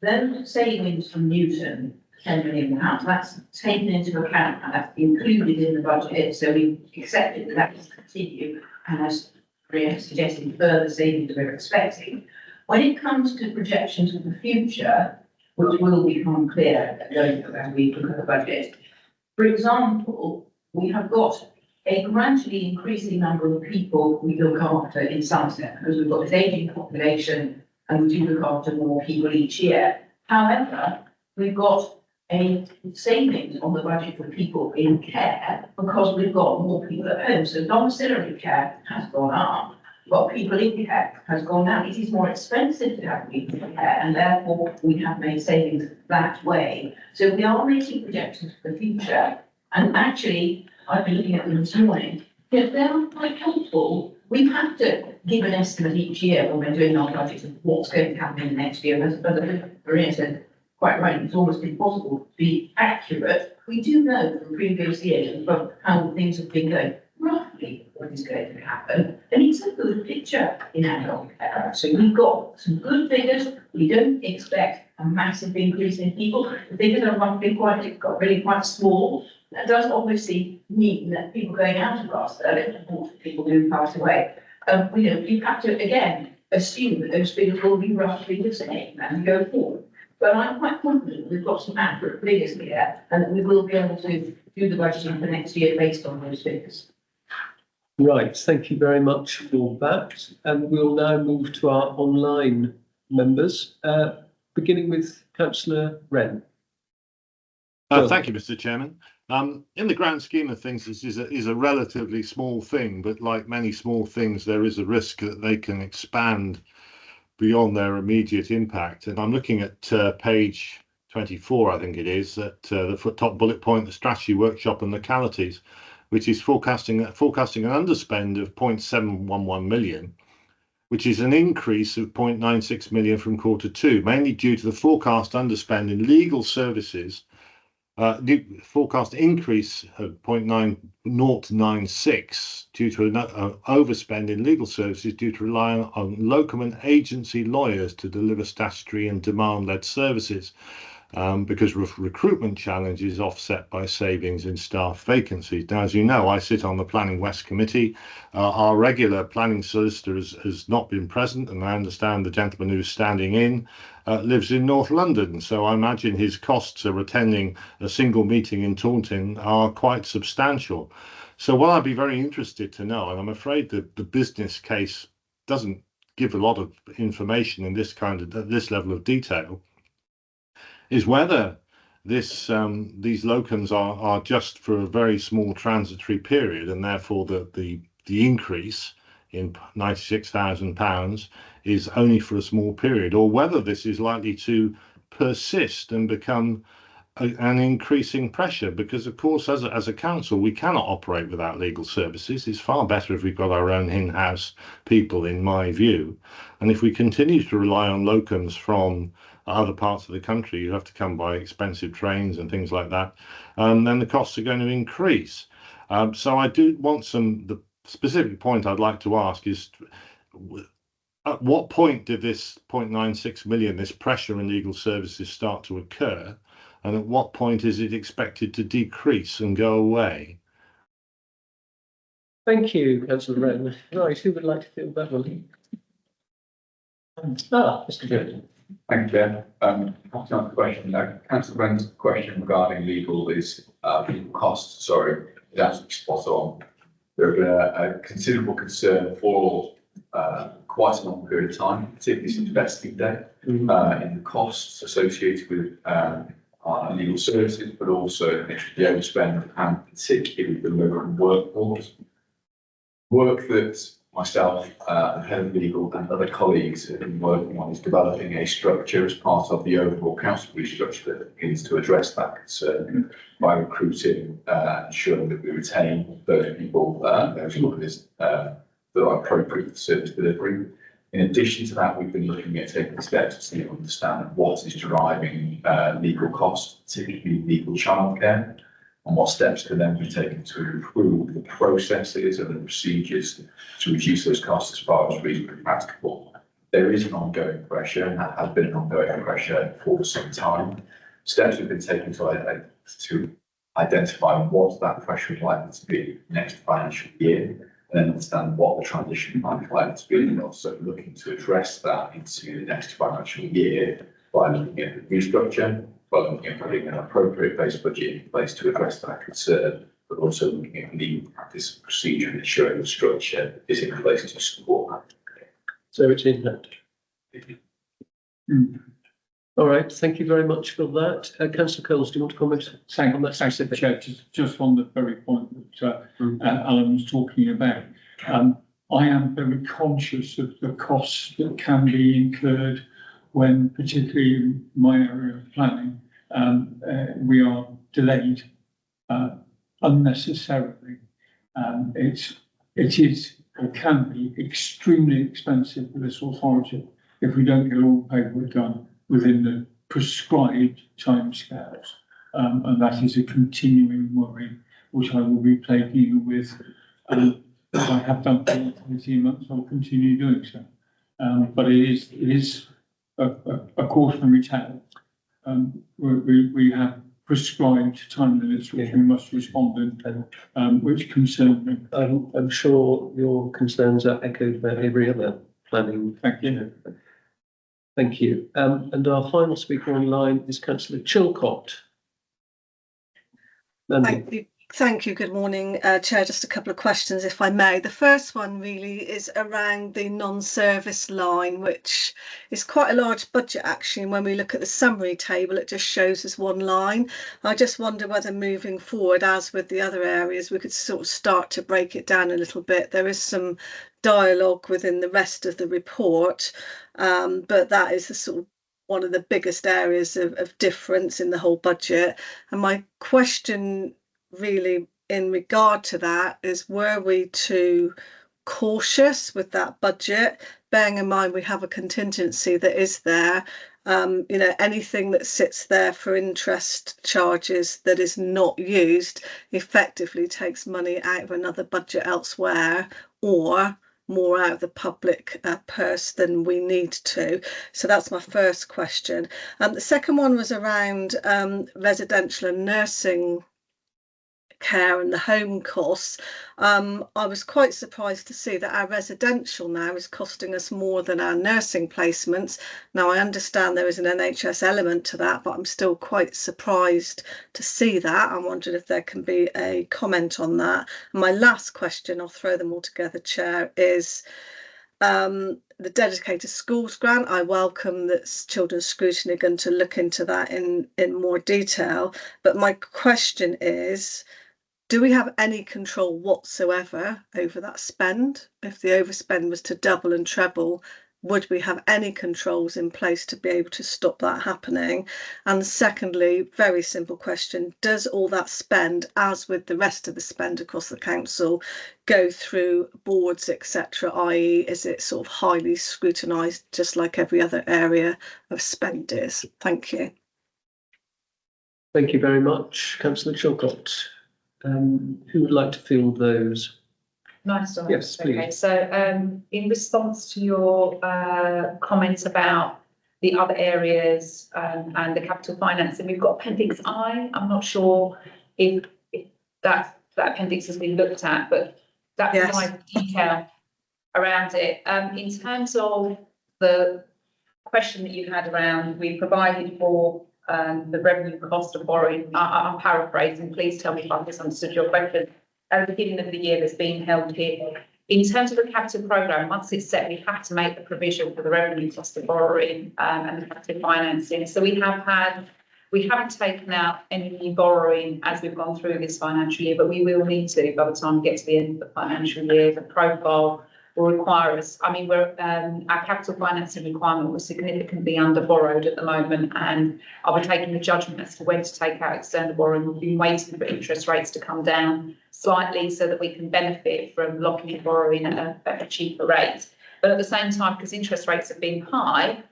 Then savings from Newton, £10 million, that's taken into account and that's included in the budget. So we accepted that that will continue, and as Maria suggested, further savings we're expecting. When it comes to projections of the future, which will become clear as we look at the budget, for example, we have got a gradually increasing number of people we look after in Somerset, because we've got this ageing population and we do look after more people each year. However, we've got a savings on the budget for people in care because we've got more people at home. So domiciliary care has gone up, but people in care has gone down. It is more expensive to have people in care, and therefore we have made savings that way. So we are making projections for the future, and actually, I've been looking at them this morning. If they are quite helpful, we have to give an estimate each year when we're doing our budgets of what's going to happen in the next year. As Maria said, quite right, it's almost impossible to be accurate. We do know from previous years about how things have been going, roughly what is going to happen. And it's a good picture in adult care. So we've got some good figures. We don't expect a massive increase in people. The figures are roughly quite small. That does obviously mean that people going out of our service, people do pass away. You have to, again, assume that those figures will be roughly the same as we go forward. But I'm quite confident we've got some accurate figures here and that we will be able to do the budgeting for next year based on those figures. Right, thank you very much for that. And we'll now move to our online members, beginning with Councillor Wren. Thank you, Mr. Chairman. In the grand scheme of things, this is a relatively small thing, but like many small things, there is a risk that they can expand beyond their immediate impact. And I'm looking at page 24, I think it is, at the top bullet point, the strategy workshop and localities, which is forecasting an underspend of 0.711 million, which is an increase of 0.96 million from Q2, mainly due to the forecast underspend in legal services. The forecast increase of 0.9096 due to an overspend in legal services due to relying on locum and agency lawyers to deliver statutory and demand-led services, because recruitment challenge is offset by savings in staff vacancies. Now, as you know, I sit on the Planning West Committee. Our regular planning solicitor has not been present, and I understand the gentleman who's standing in lives in North London, so I imagine his costs of attending a single meeting in Taunton are quite substantial. So what I'd be very interested to know, and I'm afraid that the business case doesn't give a lot of information in this level of detail, is whether these locums are just for a very small transitory period, and therefore the increase in £96,000 is only for a small period, or whether this is likely to persist and become an increasing pressure, because of course as a council we cannot operate without legal services. It's far better if we've got our own in-house people, in my view, and if we continue to rely on locums from other parts of the country, you have to come by expensive trains and things like that, then the costs are going to increase. So I do want the specific point I'd like to ask is, at what point did this 0.96 million, this pressure in legal services, start to occur? And at what point is it expected to decrease and go away? Thank you, Councillor Wren. Right, who would like to field that one? Mr. Jones. Thank you, Chair. To answer the question, Councillor Wren's question regarding legal costs, is actually spot on. There have been a considerable concern for quite a long period of time, particularly since Vesting Day, in the costs associated with our legal services, but also the overspend and particularly the local workforce. Work that myself, the head of legal and other colleagues have been working on is developing a structure as part of the overall council restructure that begins to address that concern by recruiting and ensuring that we retain those people, those lawyers that are appropriate for service delivery. In addition to that, we've been looking at taking steps to understand what is driving legal costs, particularly legal childcare, and what steps can then be taken to improve the processes and the procedures to reduce those costs as far as reasonably practicable. There is an ongoing pressure, and that has been an ongoing pressure for some time. Steps have been taken to identify what that pressure is likely to be next financial year, and then understand what the transition plan is likely to be, and also looking to address that into the next financial year by looking at the restructure, by looking at putting an appropriate base budget in place to address that concern, but also looking at legal practice and procedure and ensuring the structure is in place to support that. So it's in that. All right, thank you very much for that. Councillor Coles, do you want to comment on that? Thanks, Chair. Just on the very point that Alan was talking about. I am very conscious of the costs that can be incurred when, particularly in my area of planning, we are delayed unnecessarily. It is or can be extremely expensive for this authority if we don't get all the paperwork done within the prescribed timescales, and that is a continuing worry, which I will be plaguing with. As I have done for 18 months, I'll continue doing so. But it is a cautionary tale. We have prescribed time limits which we must respond in, which concern me. I'm sure your concerns are echoed by every other planning. Thank you. Thank you. And our final speaker online is Councillor Chilcott. Mandy. Thank you. Good morning, Chair. Just a couple of questions, if I may. The first one really is around the non-service line, which is quite a large budget actually. And when we look at the summary table, it just shows us one line. I just wonder whether moving forward, as with the other areas, we could sort of start to break it down a little bit. There is some dialogue within the rest of the report, but that is the sort of one of the biggest areas of difference in the whole budget. And my question really in regard to that is, were we too cautious with that budget, bearing in mind we have a contingency that is there? Anything that sits there for interest charges that is not used effectively takes money out of another budget elsewhere, or more out of the public purse than we need to. So that's my first question. The second one was around residential and nursing care and the home costs. I was quite surprised to see that our residential now is costing us more than our nursing placements. Now, I understand there is an NHS element to that, but I'm still quite surprised to see that. I'm wondering if there can be a comment on that. And my last question, I'll throw them all together, Chair, is the dedicated schools grant. I welcome that Children's Scrutiny are going to look into that in more detail. But my question is, do we have any control whatsoever over that spend? If the overspend was to double and treble, would we have any controls in place to be able to stop that happening? And secondly, very simple question, does all that spend, as with the rest of the spend across the council, go through boards, etc., i.e. is it sort of highly scrutinised, just like every other area of spend is? Thank you. Thank you very much, Councillor Chilcott. Who would like to field those? Nice. Yes, please. Okay, so in response to your comments about the other areas and the capital finance, and we've got Appendix I. I'm not sure if that appendix has been looked at, but that provides detail around it. In terms of the question that you had around, we provided for the revenue cost of borrowing. I'm paraphrasing, please tell me if I've misunderstood your question. At the beginning of the year that's being held here. In terms of the capital programme, once it's set, we have to make the provision for the revenue cost of borrowing and the capital financing. So we haven't taken out any new borrowing as we've gone through this financial year, but we will need to by the time we get to the end of the financial year. The profile will require us. I mean, our capital financing requirement was significantly under borrowed at the moment, and I'll be taking the judgment as to when to take out external borrowing. We've been waiting for interest rates to come down slightly so that we can benefit from locking in borrowing at a cheaper rate. But at the same time, because interest rates have been higher,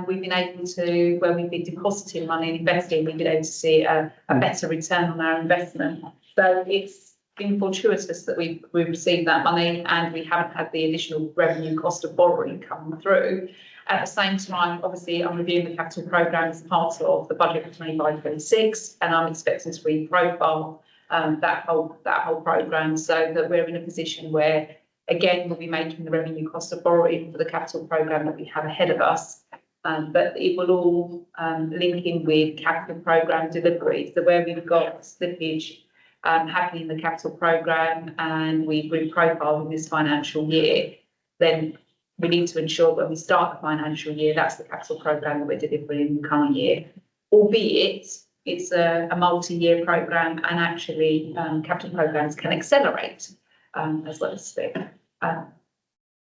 we've been able to, where we've been depositing money and investing, we've been able to see a better return on our investment. So it's been fortuitous that we've received that money and we haven't had the additional revenue cost of borrowing come through. At the same time, obviously, I'm reviewing the capital programme as part of the budget for 25-26, and I'm expecting to reprofile that whole programme so that we're in a position where, again, we'll be making the revenue cost of borrowing for the capital programme that we have ahead of us. But it will all link in with capital programme delivery. So where we've got slippage happening in the capital programme and we've reprofiled in this financial year, then we need to ensure when we start the financial year, that's the capital programme that we're delivering in the current year. Albeit it's a multi-year programme, and actually capital programmes can accelerate as well as slip.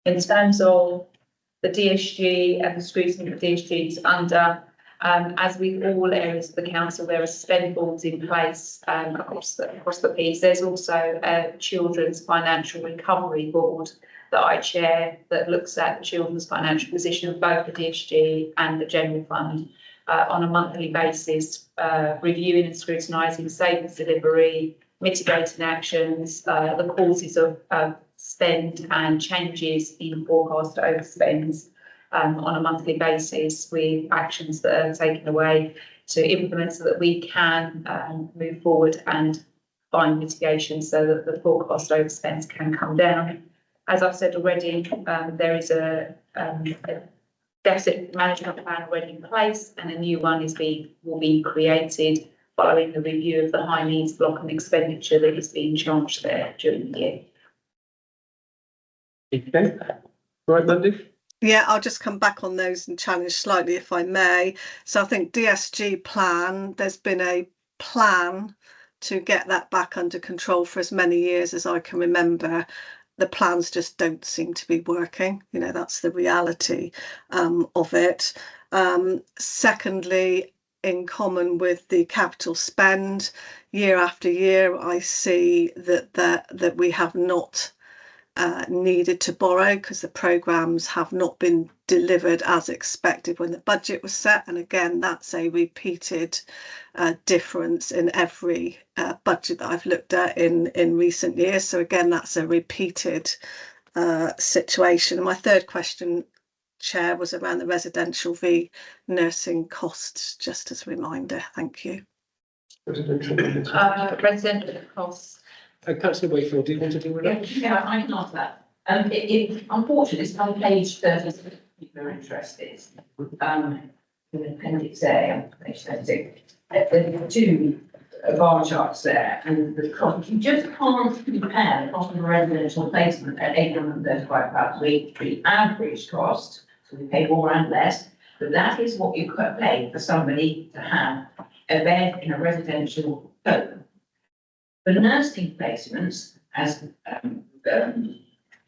In terms of the DSG and the scrutiny that DSG is under, as with all areas of the council, there are spend boards in place across the piece. There's also a Children's Financial Recovery Board that I chair that looks at the children's financial position of both the DSG and the General Fund on a monthly basis, reviewing and scrutinising savings delivery, mitigating actions, the causes of spend and changes in forecast overspends on a monthly basis, with actions that are taken away to implement so that we can move forward and find mitigation so that the forecast overspends can come down. As I've said already, there is a deficit management plan already in place, and a new one will be created following the review of the high needs block and expenditure that is being charged there during the year. Okay, right, Mandy? Yeah, I'll just come back on those and challenge slightly if I may. So I think DSG plan, there's been a plan to get that back under control for as many years as I can remember. The plans just don't seem to be working. You know, that's the reality of it. Secondly, in common with the capital spend, year after year, I see that we have not needed to borrow because the programmes have not been delivered as expected when the budget was set. And again, that's a repeated difference in every budget that I've looked at in recent years. So again, that's a repeated situation. And my third question, Chair, was around the residential v nursing costs, just as a reminder. Thank you. Residential costs. Councillor Wakefield, do you want to deal with that? Yeah, I can answer that. Unfortunately, it's on page 36, if you're interested. In appendix A, page 36. There are two bar charts there, and the cost, you just can't compare the cost of a residential placement at £835 a week to the average cost, so we pay more and less, but that is what you could pay for somebody to have a bed in a residential home. For nursing placements, as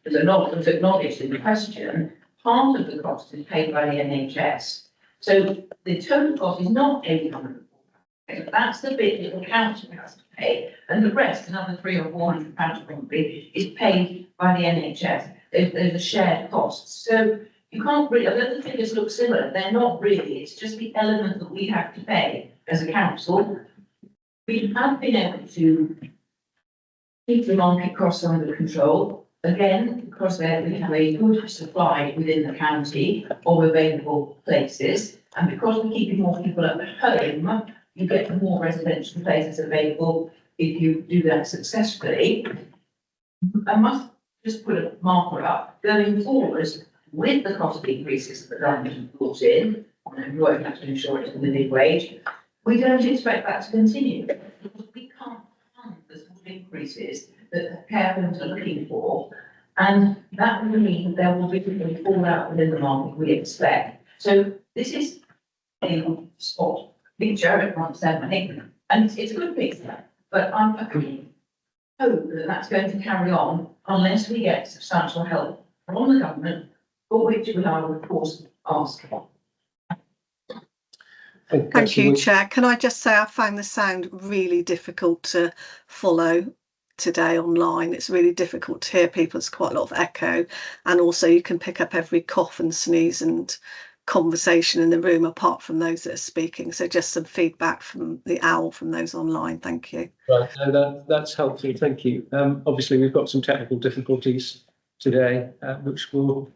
was acknowledged in the question, part of the cost is paid by the NHS. So the total cost is not £800. That's the bit that the council has to pay, and the rest, another £300 or £400 probably, is paid by the NHS. There's a shared cost. So you can't really, although the figures look similar, they're not really. It's just the element that we have to pay as a council. We have been able to keep the market costs under control. Again, because we have a good supply within the county of available places, and because we're keeping more people at home, you get more residential places available if you do that successfully. I must just put a marker up going forward with the cost increases that the government has brought in, and working national insurance and the living wage. We don't expect that to continue because we can't fund the sort of increases that care homes are looking for, and that will mean there will be a fallout within the market we expect. So this is a spot picture at once money, and it's a good picture, but I hope that that's going to carry on unless we get substantial help from the government, for which we are of course asking. Thank you, Chair. Can I just say I found the sound really difficult to follow today online. It's really difficult to hear people. There's quite a lot of echo, and also you can pick up every cough and sneeze and conversation in the room apart from those that are speaking. So just some feedback from the owl from those online. Thank you. Right, no, that's helpful. Thank you. Obviously, we've got some technical difficulties today, which will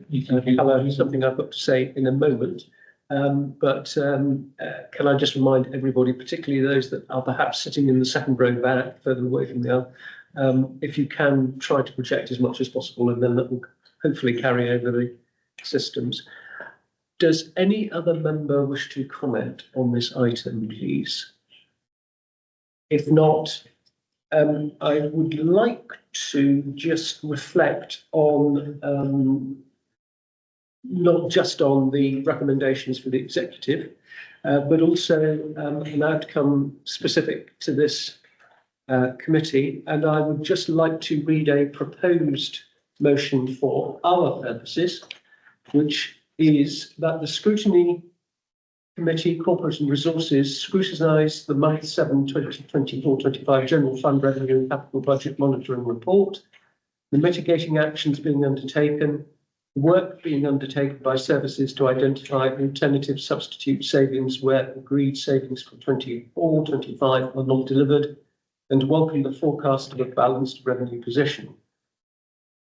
colour something I've got to say in a moment. But can I just remind everybody, particularly those that are perhaps sitting in the second row back, further away from the aisle, if you can try to project as much as possible, and then that will hopefully carry over the systems. Does any other member wish to comment on this item, please? If not, I would like to just reflect on not just on the recommendations for the executive, but also an outcome specific to this committee. And I would just like to read a proposed motion for our purposes, which is that the Scrutiny Committee, Corporate and Resources, scrutinise the month 7 2024-25 General Fund Revenue and Capital Budget Monitoring Report, the mitigating actions being undertaken, work being undertaken by services to identify alternative substitute savings where agreed savings for 24-25 are not delivered, and welcome the forecast of a balanced revenue position.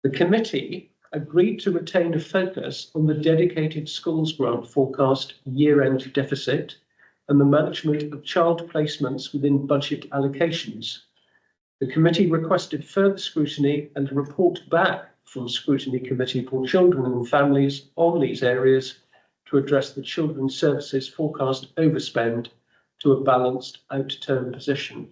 The committee agreed to retain a focus on the dedicated schools grant forecast year-end deficit and the management of child placements within budget allocations. The committee requested further scrutiny and a report back from Scrutiny Committee for Children and Families on these areas to address the children's services forecast overspend to a balanced outturn position.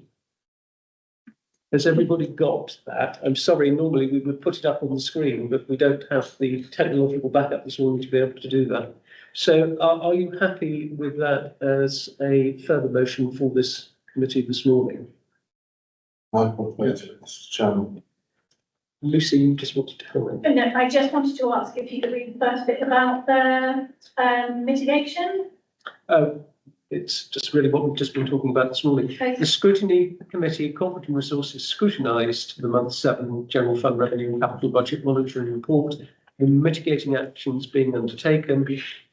Has everybody got that? I'm sorry, normally we would put it up on the screen, but we don't have the technological backup this morning to be able to do that. So are you happy with that as a further motion for this committee this morning? I propose it, Mr. Chairman. Lucy, you just wanted to comment. No, I just wanted to ask if you could read the first bit about the mitigation. It's just really what we've just been talking about this morning. Okay. The Scrutiny Committee, Corporate and Resources scrutinised the month 7 General Fund Revenue and Capital Budget Monitoring Report, the mitigating actions being undertaken.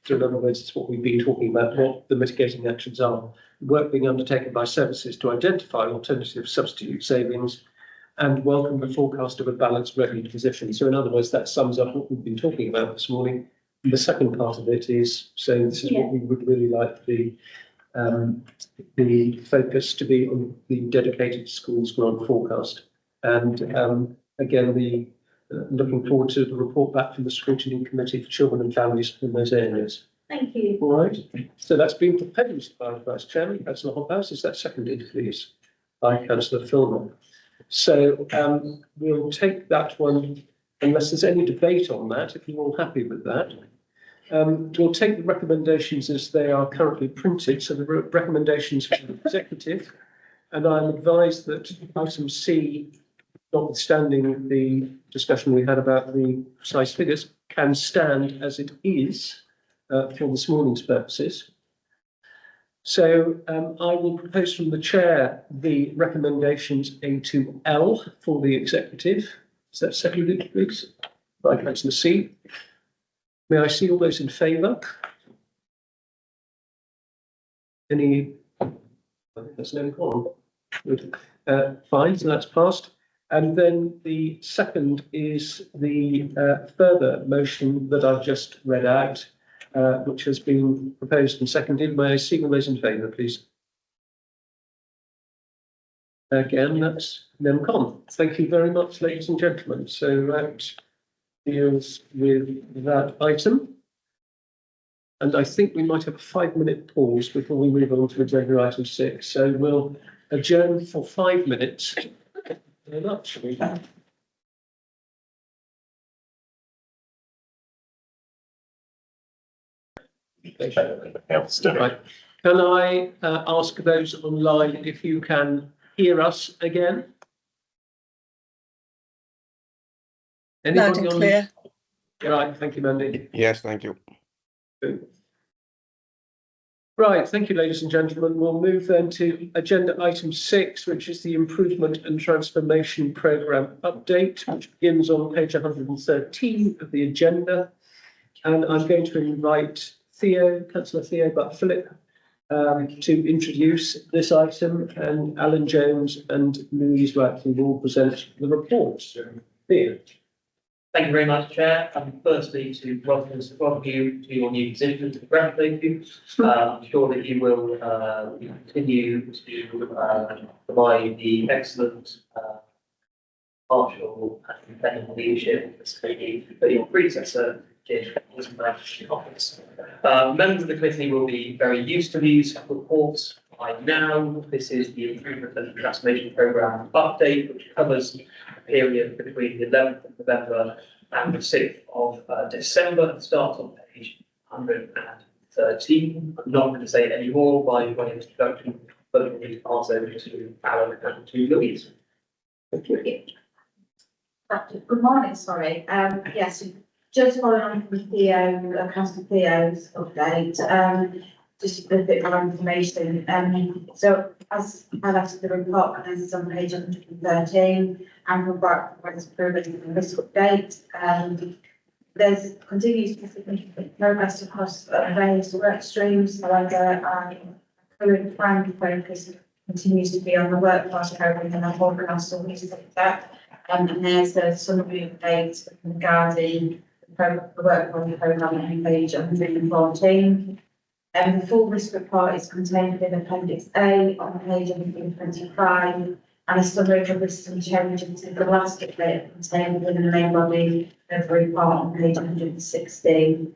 So in other words, it's what we've been talking about, what the mitigating actions are. Work being undertaken by services to identify alternative substitute savings and welcome the forecast of a balanced revenue position. So in other words, that sums up what we've been talking about this morning. The second part of it is saying this is what we would really like the focus to be on the dedicated schools grant forecast. And again, looking forward to the report back from the Scrutiny Committee for Children and Families in those areas. Thank you. All right. So that's been proposed by the Vice Chairman, Councillor Hobhouse. Is that seconded, please, by Councillor Filmer? So we'll take that one, unless there's any debate on that, if you're all happy with that. We'll take the recommendations as they are currently printed. So the recommendations from the executive, and I'm advised that item C, notwithstanding the discussion we had about the precise figures, can stand as it is for this morning's purposes. So I will propose from the chair the recommendations A to L for the executive. Is that seconded, please? By Councillor C. May I see all those in favour? Any? I think there's no quorum. Good. Fine, so that's passed. And then the second is the further motion that I've just read out, which has been proposed and seconded. May I see all those in favour, please? Again, that's NEMCON. Thank you very much, ladies and gentlemen. So that deals with that item. And I think we might have a 5-minute pause before we move on to agenda item 6. So we'll adjourn for 5 minutes. Very much. Right. Can I ask those online if you can hear us again? Loud and clear. Right, thank you, Mandy. Yes, thank you. Right, thank you, ladies and gentlemen. We'll move then to agenda item 6, which is the Improvement and Transformation Programme update, which begins on page 113 of the agenda. And I'm going to invite Councillor Theo Butt-Philip, to introduce this item, and Alan Jones and Louise Ratcliffe will present the report. Theo. Thank you very much, Chair. Firstly, to welcome you to your new position. Congratulate you. I'm sure that you will continue to provide the excellent partial and independent leadership of this committee that your predecessor did was in office. Members of the committee will be very used to these reports by now. This is the Improvement and Transformation Programme update, which covers period between the 11th of November and the 6th of December, and starts on page 113. I'm not going to say any more by way of introduction, but we'll need to pass over to Alan and to Louise. Thank you. Good morning, sorry. Yes, just following on from Councillor Theo's update, just a bit more information. So as highlighted the report, this is on page 113, and we've got improvement and risk update. There's continues to be significant progress across various work streams. However, our current prime focus continues to be on the workforce programme, and I'm hoping I'll still need to take that. And there's a summary update regarding the workforce programme on page 114. The full risk report is contained in Appendix A on page 125, and a summary of the risks and changes to the last update contained within the main body of the report on page 116.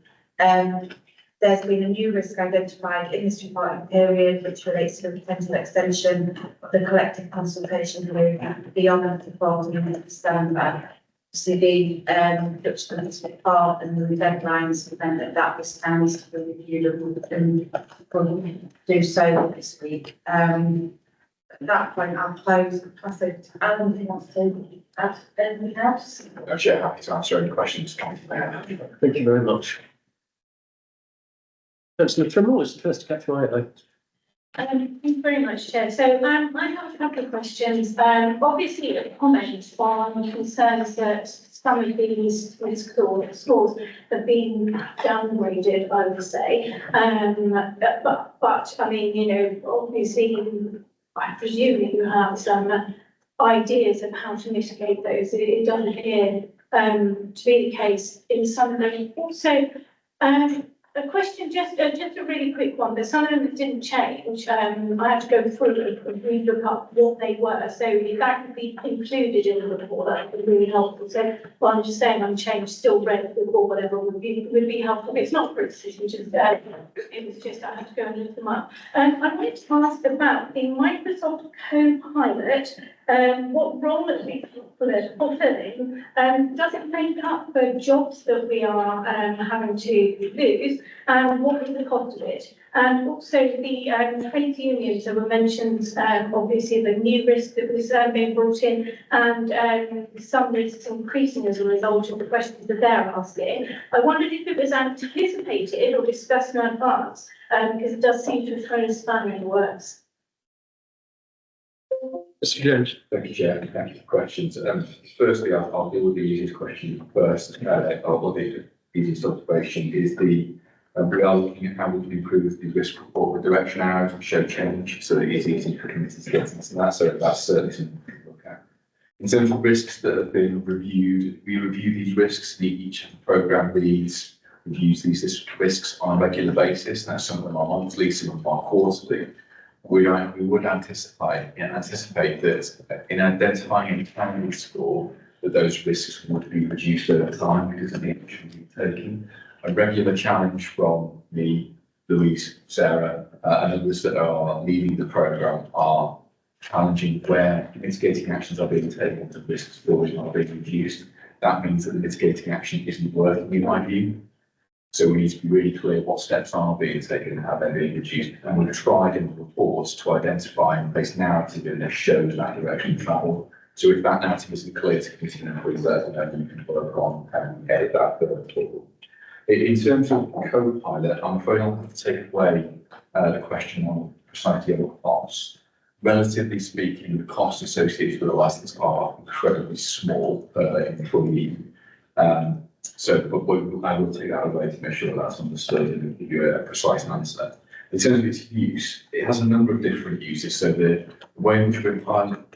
there's been a new risk identified in this reporting period, which relates to the potential extension of the collective consultation period beyond the 14th of December. So the Dutch Constitutional Part and the deadlines meant that risk now needs to be reviewed and we'll do so this week. At that point, I'll close. Pass over to Alan if he wants to add anything else. No, Chair, happy to answer any questions coming from there. Thank you very much. Councillor Trimble is the first to catch my eye. Thank you very much, Chair. So I have a couple of questions. Obviously, a comment on concerns that some of these schools have been downgraded, I would say. But I mean, you know, obviously, I presume that you have some ideas of how to mitigate those. It doesn't appear to be the case in some of them. Also, a question, just a really quick one, but some of them didn't change. I had to go through and re-look up what they were. So if that could be included in the report, that would be really helpful. So what I'm just saying, unchanged, still read or whatever would be helpful. It's not criticism, just it was just I had to go and look them up. I wanted to ask about the Microsoft Copilot. What role it is fulfilling? Does it make up for jobs that we are having to lose? And what is the cost of it? And also the trade unions that were mentioned, obviously the new risk that was being brought in, and some risks increasing as a result of the questions that they're asking. I wondered if it was anticipated or discussed in advance, because it does seem to have thrown a spanner in the works. Mr. Jones. Thank you, Chair. Thank you for questions. Firstly, I'll deal with the easiest question first, or the easiest observation is we are looking at how we can improve the risk report direction arrows and show change so that it is easy for committees to get into that. So that's certainly something we can look at. In terms of risks that have been reviewed, we review these risks. Each of the programme leads reviews these risks on a regular basis. Now, some of them are monthly, some of them are quarterly. We would anticipate that in identifying any primary score, that those risks would be reduced over time because of the action we've taken. A regular challenge from me, Louise, Sarah, and others that are leading the programme are challenging where mitigating actions are being taken to risk scores are being reduced. That means that the mitigating action isn't working in my view. So we need to be really clear what steps are being taken and how they're being reduced. And we've tried in the reports to identify and place narrative in that shows that direction of travel. So if that narrative isn't clear to continue to increase that, then you can work on and edit that further forward. In terms of Copilot, I'm afraid I'll have to take away the question on precisely what costs. Relatively speaking, the costs associated with the license are incredibly small per employee. But I will take that away to make sure that's understood and give you a precise answer. In terms of its use, it has a number of different uses. So the way in which we're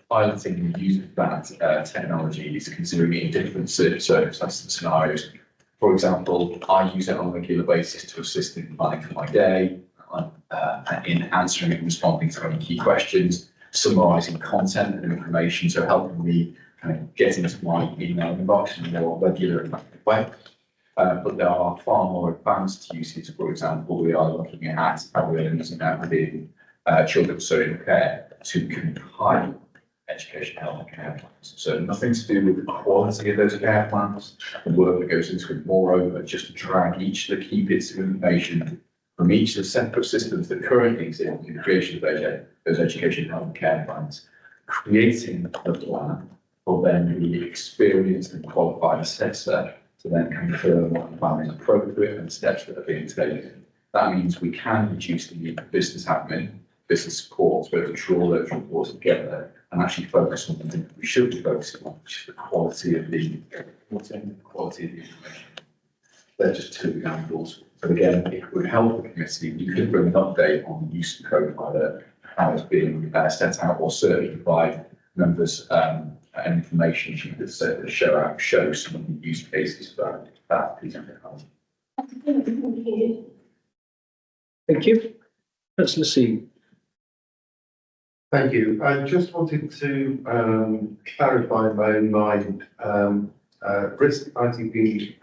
piloting the use of that technology is considering it in different circumstances and scenarios. For example, I use it on a regular basis to assist in planning for my day, in answering and responding to any key questions, summarising content and information, so helping me kind of get into my email inbox in a more regular and effective way. But there are far more advanced uses. For example, we are looking at how we're using that within children's social care to compile education, health and care plans. So nothing to do with the quality of those care plans, the work that goes into it, moreover, just to drag each of the key bits of information from each of the separate systems that currently exist in the creation of those education, health and care plans, creating the plan for then the experienced and qualified assessor to then confirm what the plan is appropriate and steps that are being taken. That means we can reduce the need for business admin, business support, to be able to draw those reports together and actually focus on the thing that we should be focusing on, which is the quality of the information. They're just two examples. So again, if it would help the committee, you could bring an update on the use of Copilot, how it's being set out, or certainly provide members and information that show some of the use cases for that piece of technology. Thank you. Councillor C. Thank you. I just wanted to clarify in my own mind risk ITP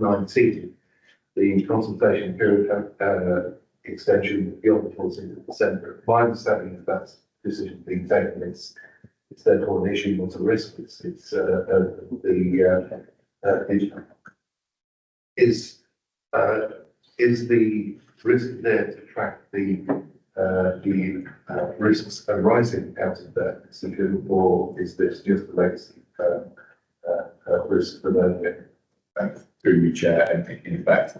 19. the consultation period, extension beyond the 14th of December. My understanding is that's decision being taken. It's therefore an issue, not a risk. Is the risk there to track the risks arising out of that decision, or is this just a legacy risk for the Through you, Chair, and in fact,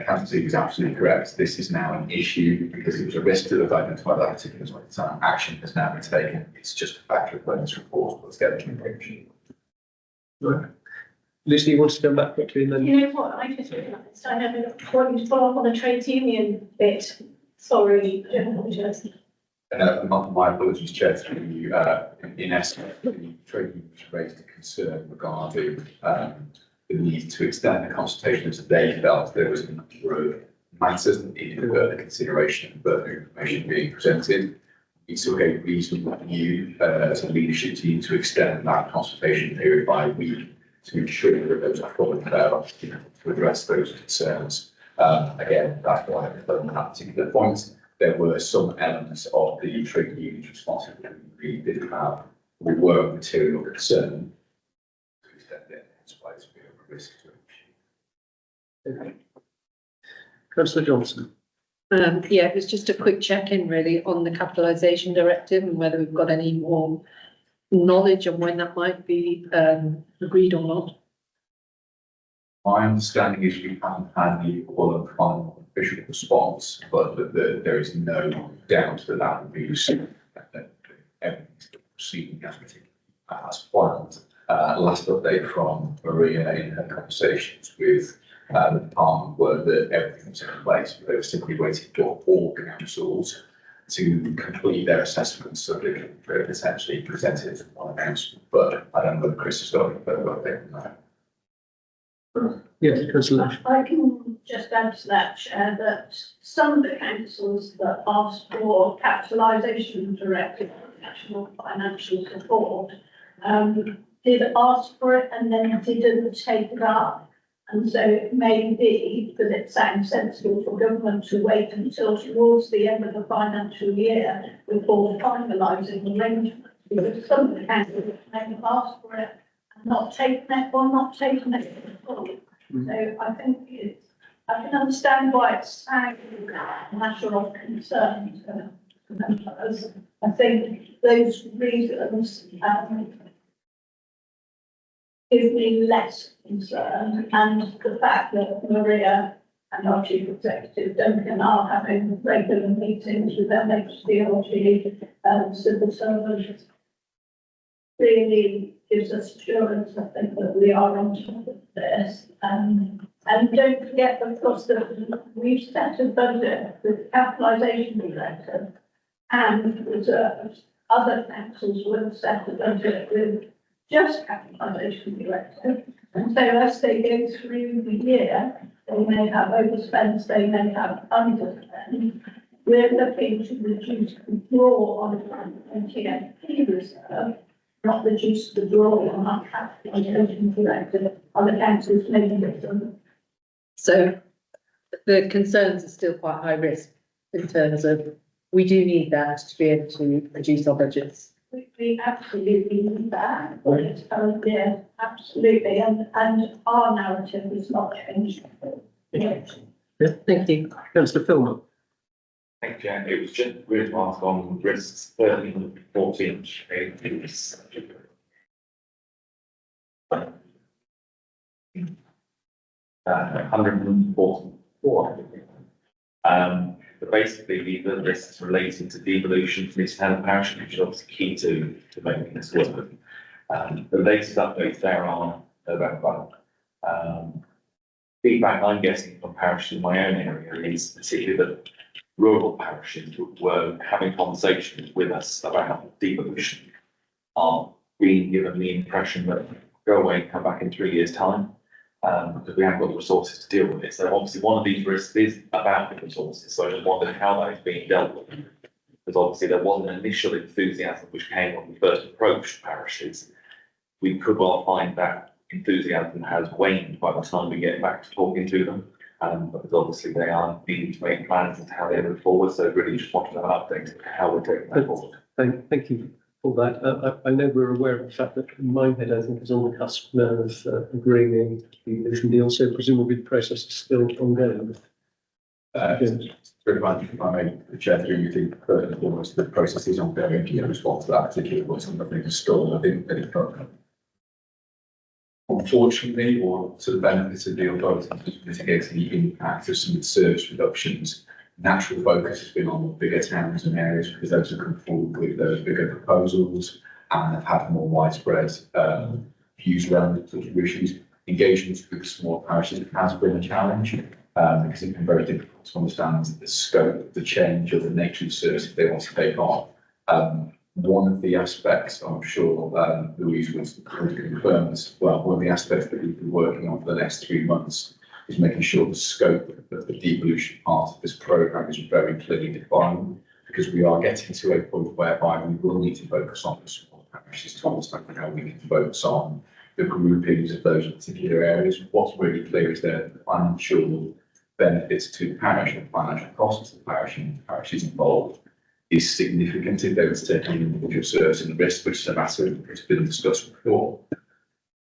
Councillor is absolutely correct. This is now an issue because it was a risk that was identified at that particular point in time. Action has now been taken. It's just a factor of when this report was getting information. Lucy, you want to come back quickly and then? You know what, I just realised I never wanted to follow up on the trades union bit. Sorry, I apologise. My apologies, Chair, through you. In essence, the trade unions raised a concern regarding the need to extend the consultation as they felt there was a number of matters that needed further consideration and further information being presented. We took a reasonable view as a leadership team to extend that consultation period by a week to ensure that there was a full and fair opportunity to address those concerns. Again, that's why on that particular point, there were some elements of the trade union's responsibility we did have. We were of material concern to extend it. That's why it's a bit of a risk to it. Councillor Johnson. Yeah, it was just a quick check-in really on the capitalisation directive and whether we've got any more knowledge on when that might be agreed or not. My understanding is we haven't had the full and final official response, but that there is no doubt that that will be received. Everything's proceeding as planned. Last update from Maria in her conversations with the department were that everything was in place. They were simply waiting for all councils to complete their assessments so they can essentially present it on announcement. But I don't know whether Chris has got any further update on that. Yes, Councillor. I can just add to that, Chair, that some of the councils that asked for capitalisation directive national financial support did ask for it and then didn't take it up. And so it may be that it sounds sensible for government to wait until towards the end of the financial year before finalising the arrangements. Because some of the councils may have asked for it and not taken it or not taken it at all. So I think I can understand why it's sounding a matter of concern to members. I think those reasons give me less concern, and the fact that Maria and our Chief Executive Duncan are having regular meetings with MHCLG civil servants really gives us assurance, I think, that we are on top of this. And don't forget, of course, that we've set a budget with capitalisation directive and reserves. Other councils will have set a budget with just capitalisation directive. And so as they go through the year, they may have overspends, they may have underspend. We're looking to reduce the draw on the NTFP reserve, not reduce the draw on our capitalisation directive. Other councils may be different. So the concerns are still quite high risk in terms of we do need that to be able to reduce our budgets. We absolutely need that. Yeah, absolutely. And our narrative is not changed. Yeah, thank you. Councillor Filmer. Thank you. It was just really to ask on risks 13 and 14. But basically, these are risks relating to devolution from town parish, which is obviously key to making this work. The latest updates there are November. Feedback I'm getting from parishes in my own area is particularly that rural parishes were having conversations with us about devolution, are being given the impression that go away and come back in 3 years' time. Because we haven't got the resources to deal with it. So obviously one of these risks is about the resources. So I just wondered how that is being dealt with. Because obviously there was an initial enthusiasm which came when we first approached parishes. We could well find that enthusiasm has waned by the time we get back to talking to them. But obviously they are needing to make plans as to how they move forward, so really just wanted an update of how we're taking that forward. Thank you for that. I know we're aware of the fact that Minehead, I think, is on the cusp now of agreeing the devolution deal, so presumably the process is still ongoing. Very much, if I may, the chair, do you think first and foremost the process is ongoing in response to that particular voice and nothing is stolen? I think that it's not. Unfortunately, or to the benefit of the authorities mitigating the impact of some of the service reductions, natural focus has been on bigger towns and areas because those have come forward with those bigger proposals and have had more widespread views around such issues. Engagement with small parishes has been a challenge because it's been very difficult to understand the scope, the change, or the nature of the service they want to take on. One of the aspects, I'm sure Louise would confirm as well, one of the aspects that we've been working on for the next 3 months is making sure the scope of the devolution part of this programme is very clearly defined, because we are getting to a point whereby we will need to focus on the small parishes to understand how we can focus on the groupings of those particular areas. What's really clear is that the financial benefits to the parish and financial costs to the parish and the parishes involved is significant if they were to take on individual service and risk, which is a matter that's been discussed before.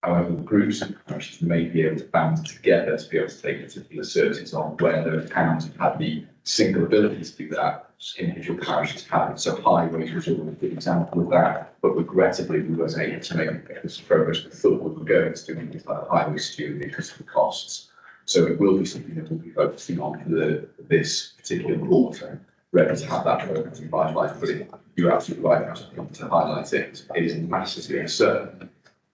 However, the groups and parishes may be able to band together to be able to take particular services on where their towns have had the single ability to do that. Individual parishes haven't. So highways was a good example of that, but regrettably we weren't able to make this progress we thought we were going to do things like highway stewardship because of the costs. So it will be something that we'll be focusing on for this particular quarter, ready to have that program to finalise. But you're absolutely right to highlight it. It is massively uncertain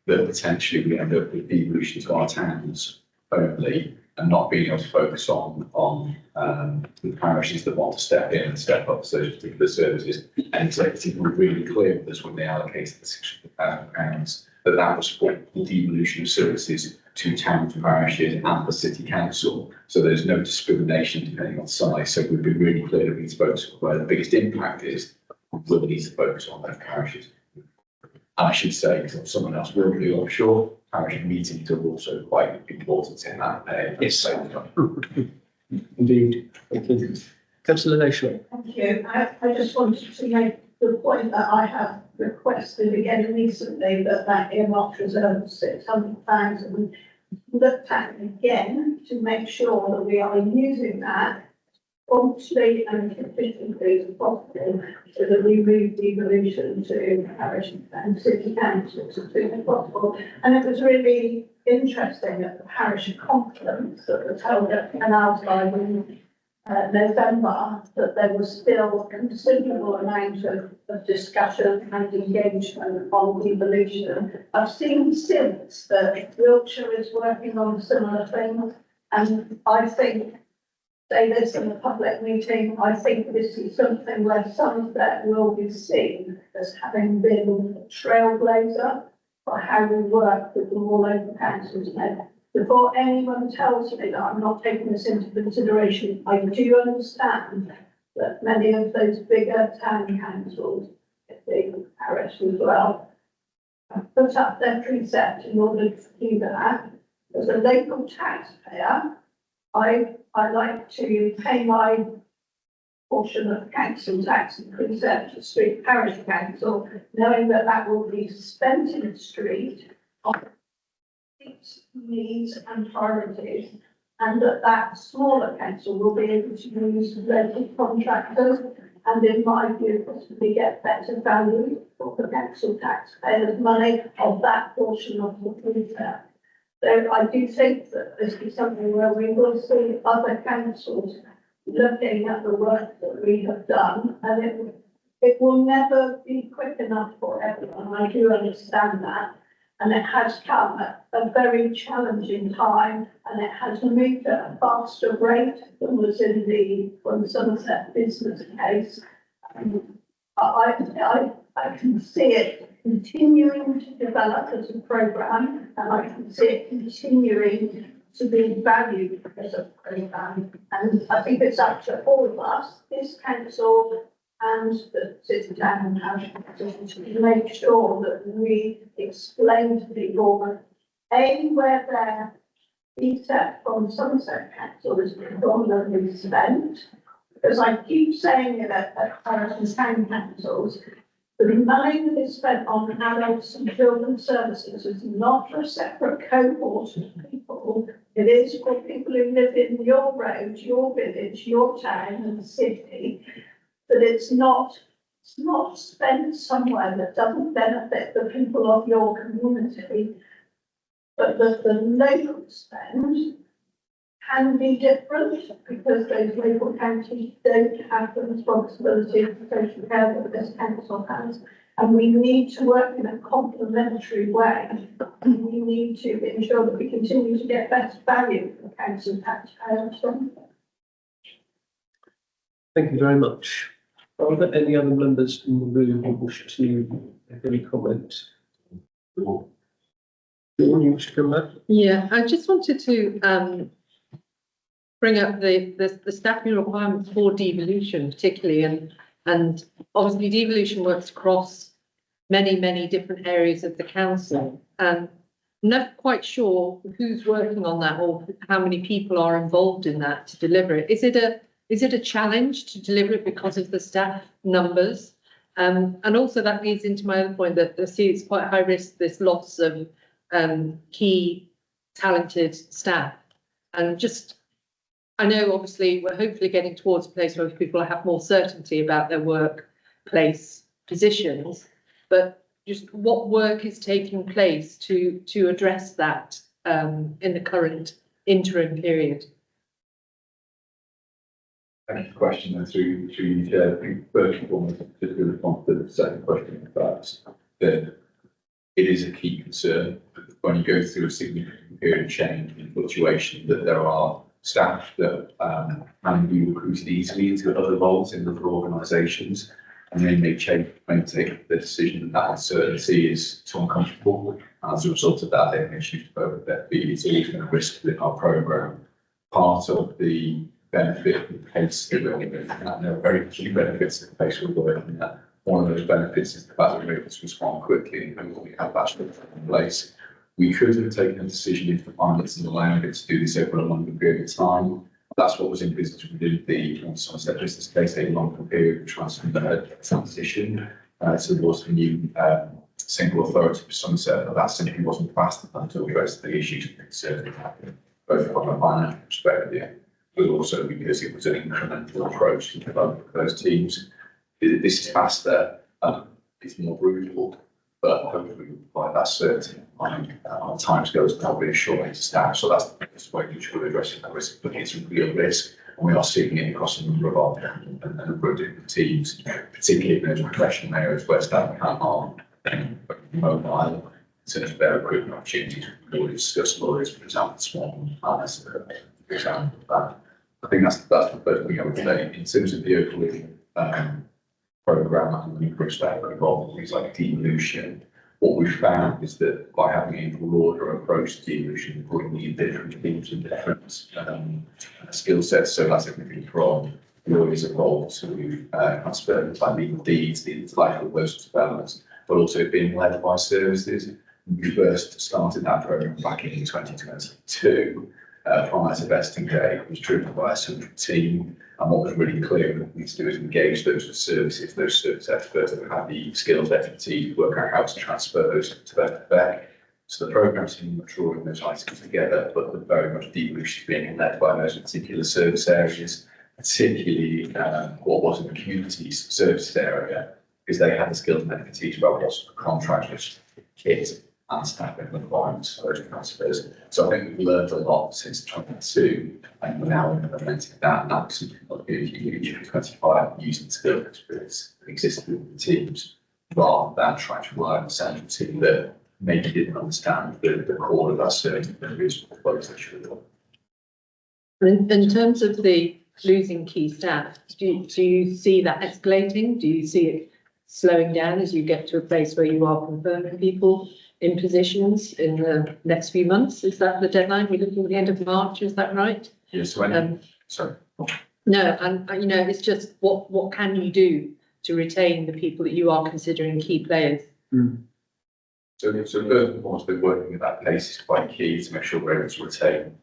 that potentially we end up with devolution to our towns only and not being able to focus on the parishes that want to step in and step up to those particular services. And executive were really clear with us when they allocated the £600,000 that was for the devolution of services to towns and parishes and the city council. So there's no discrimination depending on size. So we've been really clear that we need to focus on where the biggest impact is. We'll need to focus on those parishes. And I should say, because someone else will do, I'm sure, parish meetings are also quite important in that. Yes, indeed. Thank you. Councillor Nation. Thank you. I just wanted to make the point that I have requested again recently that earmarked reserve of £600,000 looked at again to make sure that we are using that promptly and efficiently as possible, so that we move devolution to parish and city councils as soon as possible. And it was really interesting at the parish conference that was held at Canalside in November that there was still a considerable amount of discussion and engagement on devolution. I've seen since that Wiltshire is working on similar things, and I think, say this in a public meeting, I think this is something where Somerset will be seen as having been a trailblazer for how we work with the more local councils now. Before anyone tells me that I'm not taking this into consideration, I do understand that many of those bigger town councils, the parish as well, have put up their precept in order to do that. As a local taxpayer, I like to pay my portion of council tax and precept to Street Parish Council, knowing that that will be spent in the street on its needs and priorities, and that smaller council will be able to use local contractors, and in my view, possibly get better value for the council taxpayers' money of that portion of the precept. So I do think that this is something where we will see other councils looking at the work that we have done, and it will never be quick enough for everyone. I do understand that, and it has come at a very challenging time, and it has moved at a faster rate than was in the Somerset business case. I can see it continuing to develop as a programme, and I can see it continuing to be valued as a programme. And I think it's up to all of us, this council and the city town and parish council, to make sure that we explain to people, A, where their be set from Somerset Council is predominantly spent? Because I keep saying it at Paris and Town Councils, the money that is spent on adults and children's services is not for a separate cohort of people. It is for people who live in your road, your village, your town and city. But it's not spent somewhere that doesn't benefit the people of your community. But the local spend can be different because those local counties don't have the responsibility for social care that this council has. And we need to work in a complementary way. We need to ensure that we continue to get best value for council taxpayers. Thank you very much. Are there any other members in the room who wish to make any comment? You wish to come back? Yeah, I just wanted to bring up the staffing requirements for devolution particularly, and obviously devolution works across many different areas of the council, and I'm not quite sure who's working on that or how many people are involved in that to deliver it. Is it a challenge to deliver it because of the staff numbers? And also that leads into my other point that I see it's quite high risk, this loss of key talented staff. And just, I know obviously we're hopefully getting towards a place where people have more certainty about their workplace positions, but just what work is taking place to address that in the current interim period? Thank you for the question, and through you, Chair. I think first and foremost, just to respond to the second question first, that it is a key concern when you go through a significant period of change and fluctuation, that there are staff that can be recruited easily into other roles in other organisations, and they may take the decision that uncertainty is too uncomfortable. As a result of that, they may choose to overstep. It's always going to risk within our programme. Part of the benefit of the pace that we're living, and there are very few benefits of the pace we're working at. One of those benefits is the fact that we're able to respond quickly and we have that structure in place. We could have taken a decision if the finances allowed it to do this over a longer period of time. That's what was envisaged within the Somerset business case, a longer period of transition towards the new single authority for Somerset, but that simply wasn't fast enough to address the issues and concerns that happened, both from a financial perspective, but also because it was an incremental approach to develop those teams. This is faster, it's more brutal, but hopefully we provide that certainty on timescales that will reassure staff. So that's the best way in which we're addressing that risk, but it's a real risk. And we are seeing it across a number of our and a number of different teams, particularly in those professional areas where staff are mobile in terms of their recruitment opportunities. We've already discussed lawyers, for example, small as an example of that. I think that's the first thing I would say. In terms of the overall programme and the number of staff involved in things like devolution, what we found is that by having a broader approach to devolution, putting in different teams and different skill sets, so that's everything from lawyers involved to transferring by legal deeds, the intellectual those developments, but also being led by services. We first started that programme back in 2022. Prior to vesting day, it was driven by a central team, and what was really clear that we need to do is engage those services, those service experts that have the skills, expertise, work out how to transfer those to their back. So the programme team are drawing those items together, but very much devolution being led by those particular service areas, particularly what was in the communities services area, because they had the skills and expertise about what's contractors, kids, and staffing requirements for those transfers. So I think we've learned a lot since 2022, and we're now implementing that now to 25 using skills experience that existed in the teams, rather than trying to rely on a central team that maybe didn't understand the core of that service that is what they should have done. In terms of the losing key staff, do you see that escalating? Do you see it slowing down as you get to a place where you are confirming people in positions in the next few months? Is that the deadline? We're looking at the end of March, is that right? Yes, sorry. No, and you know, it's just what can you do to retain the people that you are considering key players? So first and foremost, we're working at that pace is quite key to make sure we're able to retain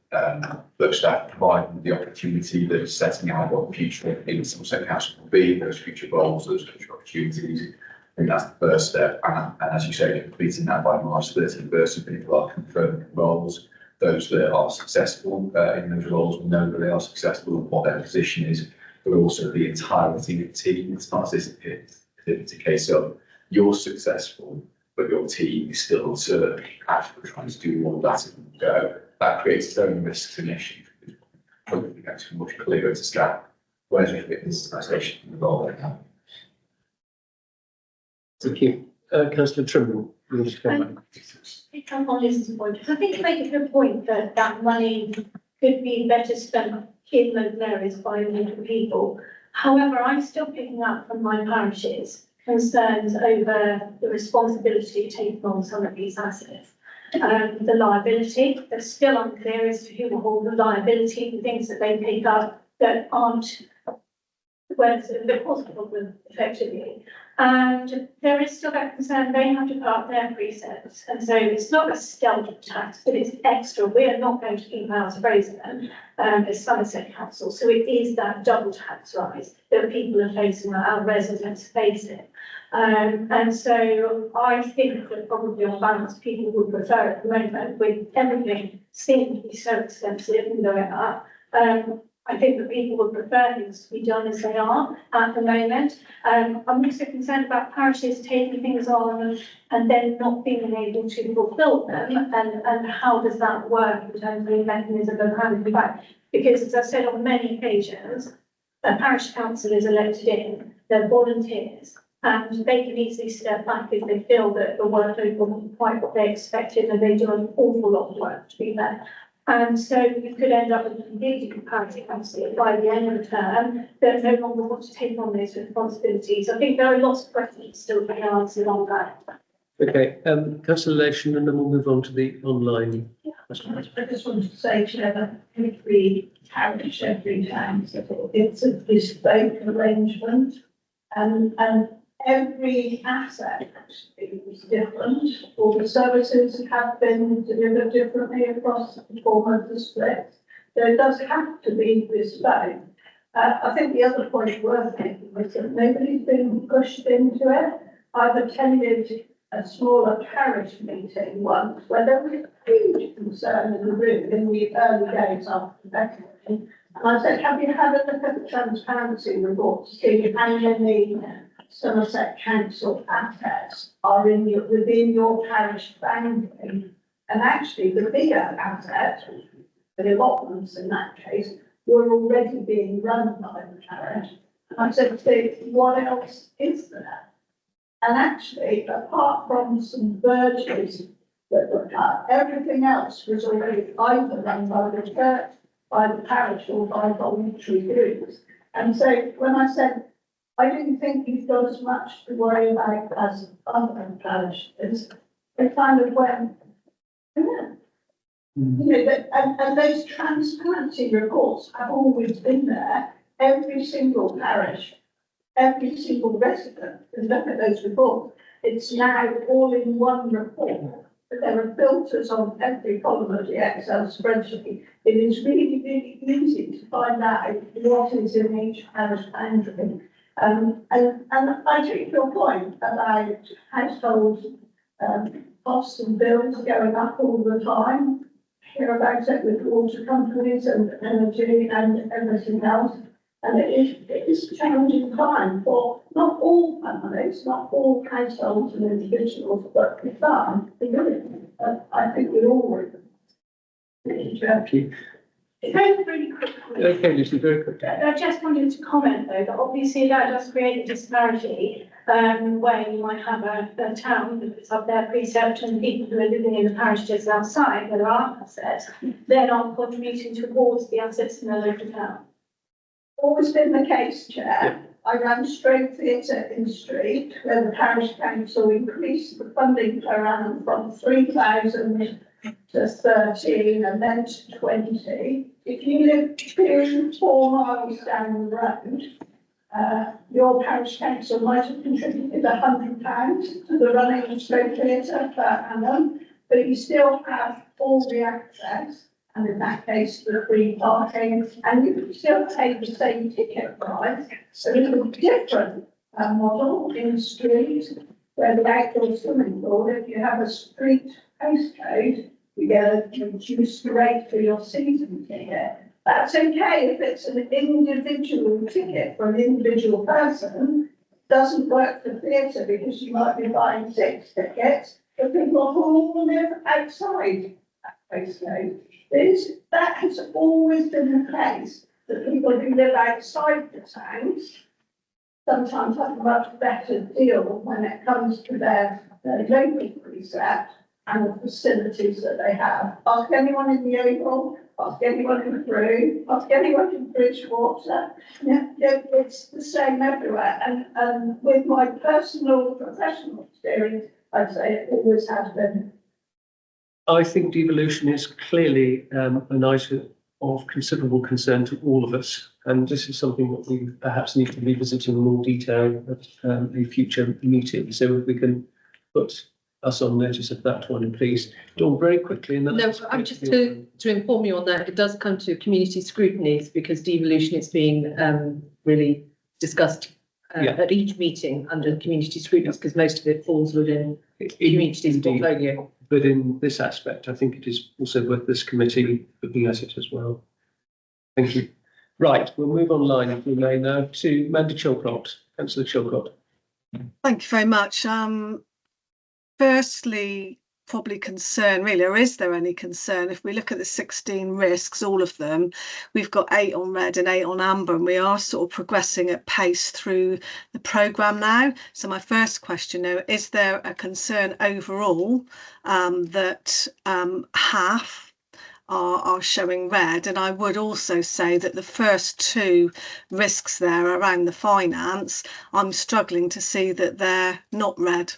those staff, provide them the opportunity that is setting out what the future in Somerset Council will be, those future roles, those future opportunities. I think that's the first step. And as you say, completing that by March 31st, people are confirming roles. Those that are successful in those roles will know that they are successful and what their position is, but also the entirety of the team. It's not as if it's a case of you're successful, but your team is still uncertain. Actually, we're trying to do all of that. And, that creates its own risks and issues. Hopefully, that's much clearer to staff. Whereas we get this organisation involved. Thank you. Councillor Trimble, you want to come back? Pick up on Liz's point, because I think you make a good point that that money could be better spent in those areas by more people. However, I'm still picking up from my parishes concerns over the responsibility taken on some of these assets. The liability, they're still unclear as to who will hold the liability, the things that they pick up that aren't where the possible effectively. And there is still that concern they have to put up their precepts. And so it's not a stealth tax, but it's extra. We are not going to keep House Fraser as Somerset Council. So it is that double tax rise that people are facing, that our residents face it. And so I think that probably on balance, people would prefer at the moment, with everything seeming to be so expensive and going up. I think that people would prefer things to be done as they are at the moment. I'm also concerned about parishes taking things on and then not being able to fulfil them. And how does that work in terms of the mechanism of having them back? Because as I've said on many occasions, a parish council is elected in, they're volunteers, and they can easily step back if they feel that the workload wasn't quite what they expected, and they do an awful lot of work to be there. And so you could end up with a completely comparative council by the end of the term that no longer want to take on those responsibilities. I think there are lots of questions still to be answered on that. Okay, Councillor Lation, and then we'll move on to the online. I just wanted to say, Chair, that every parish, every town, it's a bespoke arrangement, and every asset is different. All the services have been delivered differently across the form of the split. So it does have to be bespoke. I think the other point worth making is that nobody's been pushed into it. I've attended a smaller parish meeting once where there was a huge concern in the room in the early days after the Becky. And I said, have you had a look at the transparency report to see how many Somerset Council assets are within your parish boundary? And actually the bigger assets, the allotments in that case, were already being run by the parish. And I said, what else is there? And actually, apart from some verges that were cut, everything else was already either run by the church, by the parish, or by voluntary groups. And so when I said, I didn't think you've got as much to worry about as other parishes, it kind of went, yeah. You know, and those transparency reports have always been there. Every single parish, every single resident can look at those reports. It's now all in one report, but there are filters on every column of the Excel spreadsheet. It is really, really easy to find out what is in each parish boundary. And I take your point about household costs and bills going up all the time. Hear about it with water companies and energy and everything else. And it is a challenging time for not all families, not all households and individuals, but for some, I think we all would. Thank you. Very, really quickly. Okay, Lucy, very quick. I just wanted to comment though, that obviously that does create a disparity where you might have a town that puts up their precept and people who are living in the parishes outside where there are assets, then are contributing towards the assets in the local town. Always been the case, Chair. I ran stroke theatre in Street where the parish council increased the funding per annum from 3,000 to 13 and then to 20. If you live 2-4 miles down the road, your parish council might have contributed £100 to the running of Slow Theatre per annum, but you still have all the access, and in that case, the free parking, and you can still pay the same ticket price. So it's a different model in the street, where the outdoor swimming pool, if you have a street postcode, you get a reduced rate for your season ticket. That's okay if it's an individual ticket for an individual person. Doesn't work for theatre because you might be buying 6 tickets for people who all live outside that postcode. That has always been the case, that people who live outside the towns sometimes have a much better deal when it comes to their local precept and the facilities that they have. Ask anyone in the Oval, ask anyone in Crewe, ask anyone in Bridgewater. Yeah, it's the same everywhere. And with my personal professional experience, I'd say it always has been. I think devolution is clearly an item of considerable concern to all of us, and this is something that we perhaps need to revisit in more detail at a future meeting. So if we can put us on notice of that one, please. Dawn, very quickly. And no, I'm just to inform you on that. It does come to community scrutinies because devolution is being really discussed at each meeting under community scrutinies because most of it falls within community's portfolio. But in this aspect, I think it is also worth this committee looking at it as well. Thank you. Right, we'll move online, if we may, now to Mandy Chilcott, Councillor Chilcott. Thank you very much. Firstly, probably concern really, or is there any concern? If we look at the 16 risks, all of them, we've got 8 on red and 8 on amber, and we are sort of progressing at pace through the programme now. So my first question now, is there a concern overall that half are showing red? And I would also say that the first 2 risks there around the finance, I'm struggling to see that they're not red.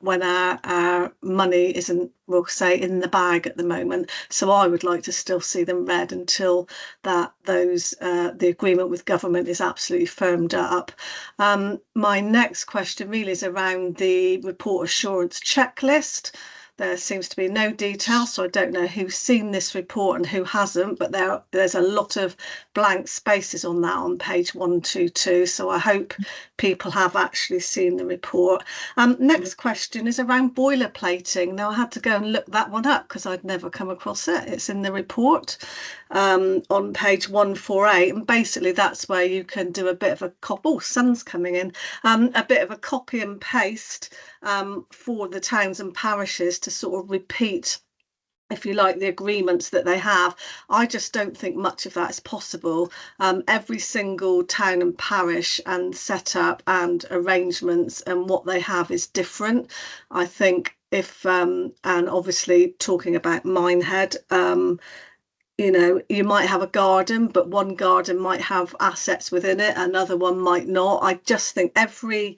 When our money isn't, we'll say, in the bag at the moment. So I would like to still see them red until the agreement with government is absolutely firmed up. My next question really is around the report assurance checklist. There seems to be no detail, so I don't know who's seen this report and who hasn't, but there's a lot of blank spaces on that on page 122, so I hope people have actually seen the report. Next question is around boilerplating. Now, I had to go and look that one up because I'd never come across it. It's in the report on page 148, and basically that's where you can do a bit of a sun's coming in, a bit of a copy and paste for the towns and parishes to sort of repeat, if you like, the agreements that they have. I just don't think much of that is possible. Every single town and parish and setup and arrangements and what they have is different. I think if, and obviously talking about Minehead, you know, you might have a garden, but one garden might have assets within it, another one might not. I just think every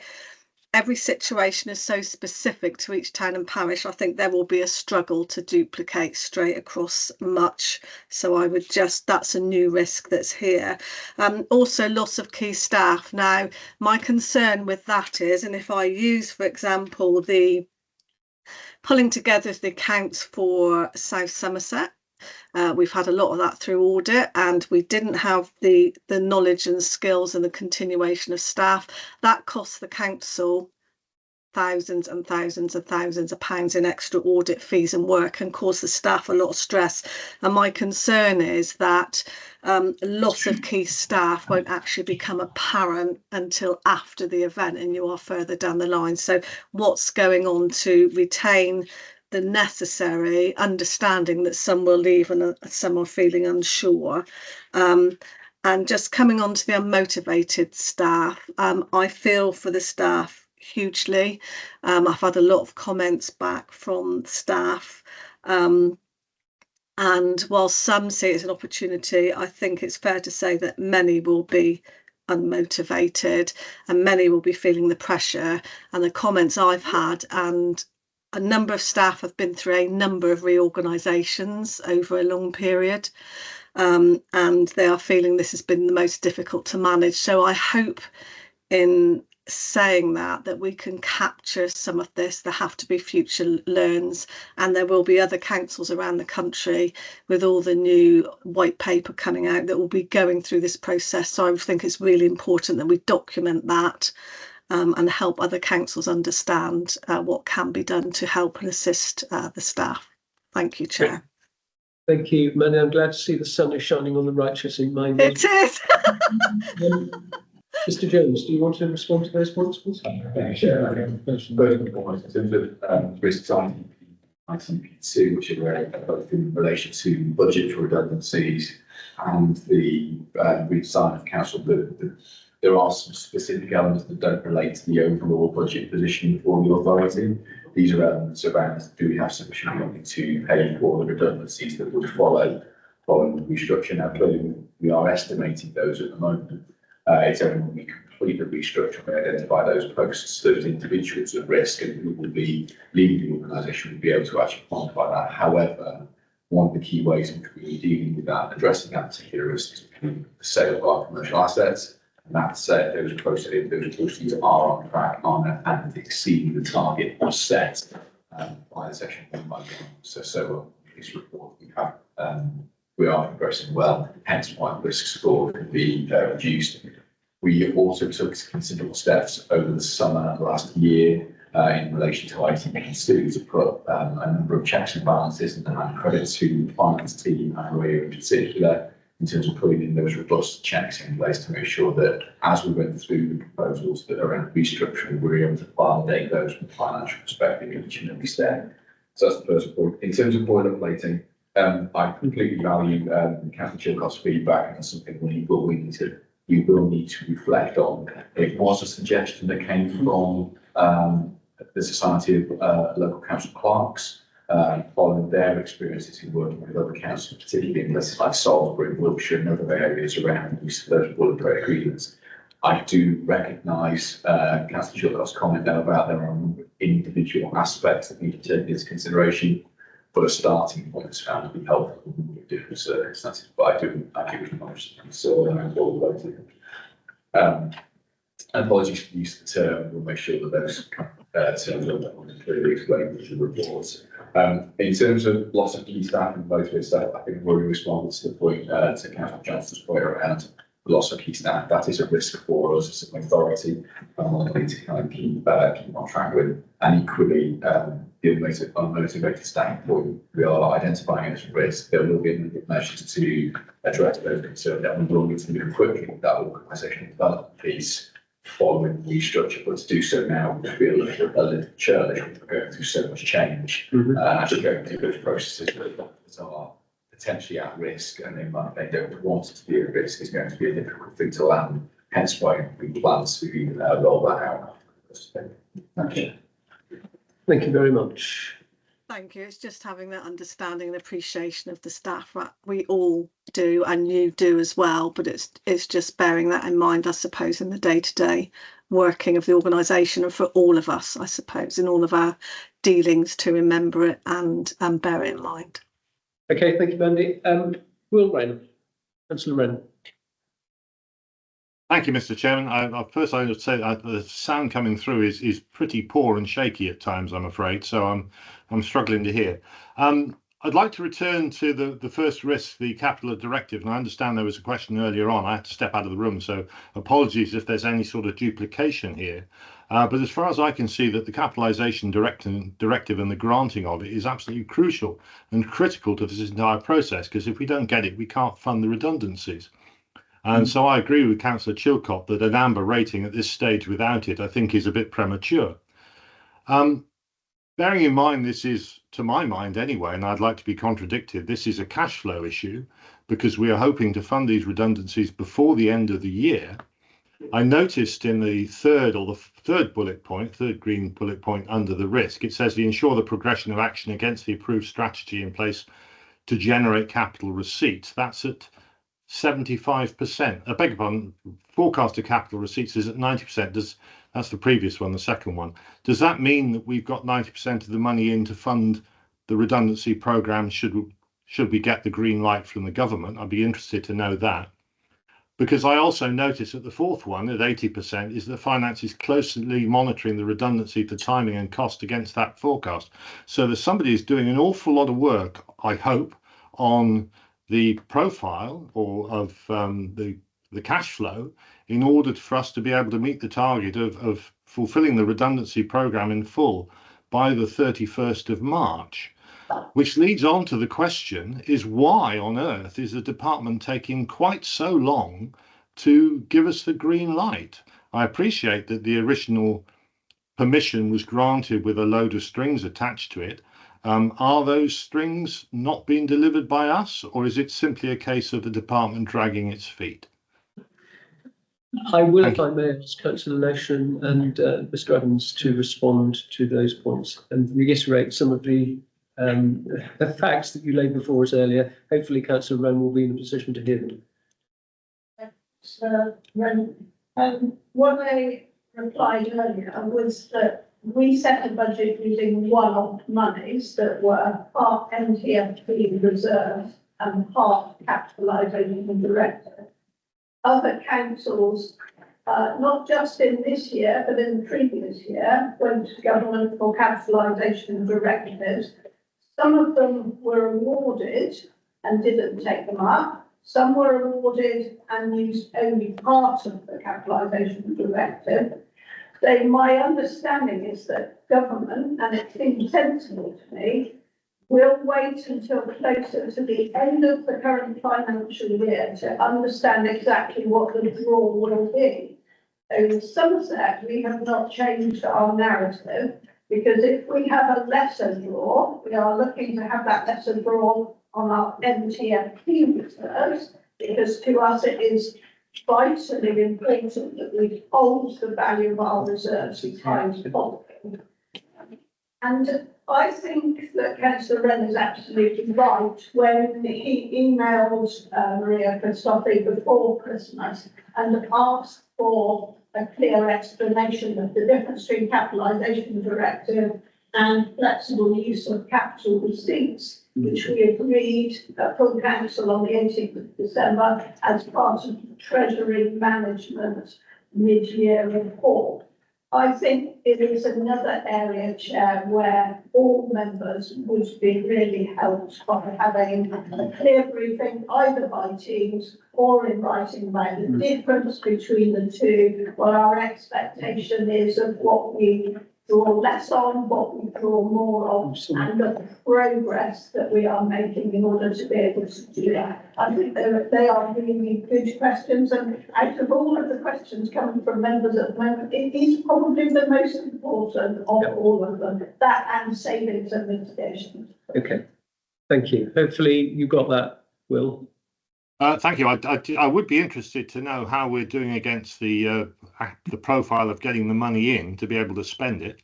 situation is so specific to each town and parish. I think there will be a struggle to duplicate straight across much. So I would that's a new risk that's here. Also loss of key staff. Now, my concern with that is, and if I use, for example, the pulling together the accounts for South Somerset, we've had a lot of that through audit, and we didn't have the knowledge and skills and the continuation of staff. That costs the council thousands and thousands and thousands of pounds in extra audit fees and work, and cause the staff a lot of stress. And my concern is that loss of key staff won't actually become apparent until after the event and you are further down the line. So what's going on to retain the necessary understanding that some will leave and some are feeling unsure. And just coming on to the unmotivated staff, I feel for the staff hugely. I've had a lot of comments back from staff. And while some see it as an opportunity, I think it's fair to say that many will be unmotivated and many will be feeling the pressure. And the comments I've had, and a number of staff have been through a number of reorganisations over a long period. and they are feeling this has been the most difficult to manage. So I hope in saying that we can capture some of this. There have to be future learns, and there will be other councils around the country with all the new white paper coming out that will be going through this process. So I think it's really important that we document that and help other councils understand what can be done to help and assist the staff. Thank you, Chair. Thank you, Manny. I'm glad to see the sun is shining on the righteous in my mind. It is. Mr. Jones, do you want to respond to those points, please? Sure. Both points in terms of risk ICP2, which are both in relation to budget for redundancies and the redesign of council. There are some specific elements that don't relate to the overall budget position for the authority. These are elements around, do we have sufficient money to pay for the redundancies that would follow following the restructure? Now, clearly, we are estimating those at the moment. It's only when we complete the restructure and identify those posts, those individuals at risk, and who will be leading the organisation, will be able to actually quantify that. However, one of the key ways in which we're dealing with that, addressing that particular risk, is the sale of our commercial assets. And that said, those proceeds are on track and exceeding the target was set by the Section 1 budget. So this report we are progressing well, hence why the risk score can be reduced. We also took considerable steps over the summer last year in relation to ITP2 to put a number of checks and balances and credit to the finance team and Maria in particular, in terms of putting in those robust checks in place to make sure that as we went through the proposals that are around restructuring, we were able to validate those from a financial perspective in each and every step. So that's the first point. In terms of boilerplating, I completely value Councillor Chilcott's feedback, and that's something we will need to reflect on. It was a suggestion that came from the Society of Local Council Clerks, following their experiences in working with other councils, particularly in places like Salisbury, Wiltshire, and other areas around the use of those boilerplate agreements. I do recognise Councillor Chilcott's comment there about there are individual aspects that need to take into consideration, but a starting point is found to be helpful in different circumstances. But I do acknowledge the concern around boilerplating. Apologies for the use of the term. We'll make sure that those terms are clearly explained in the reports. In terms of loss of key staff and motivated staff, I think we've already responded to the point, to Councillor Johnston's point around the loss of key staff. That is a risk for us as an authority, and one we need to kind of keep on track with. And equally, the unmotivated staff point, we are identifying as a risk. There will be a number of measures to address those concerns, and we will need to move quickly with that organisational development piece following the restructure, but to do so now would be a little churlish. We're going through so much change, actually going through those processes that are potentially at risk, and they don't want it to be at risk, is going to be a difficult thing to land. Hence why we plan to roll that out. Thank you. Thank you very much. Thank you. It's just having that understanding and appreciation of the staff that we all do, and you do as well. But it's just bearing that in mind, I suppose, in the day-to-day working of the organisation, and for all of us, I suppose, in all of our dealings, to remember it and bear it in mind. Okay, thank you, Mandy. Will Wren, Councillor Wren. Thank you, Mr. Chairman. First, I would say that the sound coming through is pretty poor and shaky at times, I'm afraid. So I'm struggling to hear. I'd like to return to the first risk, the capital directive. And I understand there was a question earlier on. I had to step out of the room, so apologies if there's any sort of duplication here. But as far as I can see, that the capitalisation directive and the granting of it is absolutely crucial and critical to this entire process, because if we don't get it, we can't fund the redundancies. And so I agree with Councillor Chilcott that an amber rating at this stage without it, I think, is a bit premature. Bearing in mind, this is, to my mind anyway, and I'd like to be contradicted, this is a cash flow issue because we are hoping to fund these redundancies before the end of the year. I noticed in the third bullet point, third green bullet point under the risk, it says we ensure the progression of action against the approved strategy in place to generate capital receipts. That's at 75%. I beg your pardon, forecasted capital receipts is at 90%. That's the previous one, the second one. Does that mean that we've got 90% of the money in to fund the redundancy programme should should we get the green light from the government. I'd be interested to know that. Because I also notice that the fourth one at 80% is that finance is closely monitoring the redundancy to timing and cost against that forecast. So there's somebody who's doing an awful lot of work, I hope, on the profile or of the cash flow in order for us to be able to meet the target of fulfilling the redundancy programme in full by the 31st of March. Which leads on to the question is why on earth is the department taking quite so long to give us the green light? I appreciate that the original permission was granted with a load of strings attached to it. Are those strings not being delivered by us, or is it simply a case of the department dragging its feet? I will, if I may, ask Councillor Nation and Mr Evans to respond to those points and reiterate some of the facts that you laid before us earlier. Hopefully Councillor Wren will be in a position to hear them. What I replied earlier was that we set a budget using one-off monies that were part NTFP reserve and part capitalisation directive. Other councils, not just in this year, but in the previous year, went to government for capitalisation directives. Some of them were awarded and didn't take them up. Some were awarded and used only part of the capitalisation directive. So my understanding is that government, and it seems sensible to me, will wait until closer to the end of the current financial year to understand exactly what the draw will be. So in Somerset, we have not changed our narrative, because if we have a lesser draw, we are looking to have that lesser draw on our NTFP reserves, because to us it is vitally important that we hold the value of our reserves in times of conflict. And I think that Councillor Wren is absolutely right when he emailed Maria Christofi before Christmas and asked for a clear explanation of the difference between capitalisation directive and flexible use of capital receipts, which we agreed at full council on the 18th of December as part of the Treasury Management mid-year report. I think it is another area, Chair, where all members would be really helped by having a clear briefing, either by Teams or in writing, about the difference between the two, what our expectation is of what we draw less on, what we draw more on, and the progress that we are making in order to be able to do that. I think they are really good questions, and out of all of the questions coming from members at the moment, it is probably the most important of all of them, that and savings and mitigation. Okay, thank you. Hopefully you got that, Will. Thank you. I would be interested to know how we're doing against the profile of getting the money in to be able to spend it.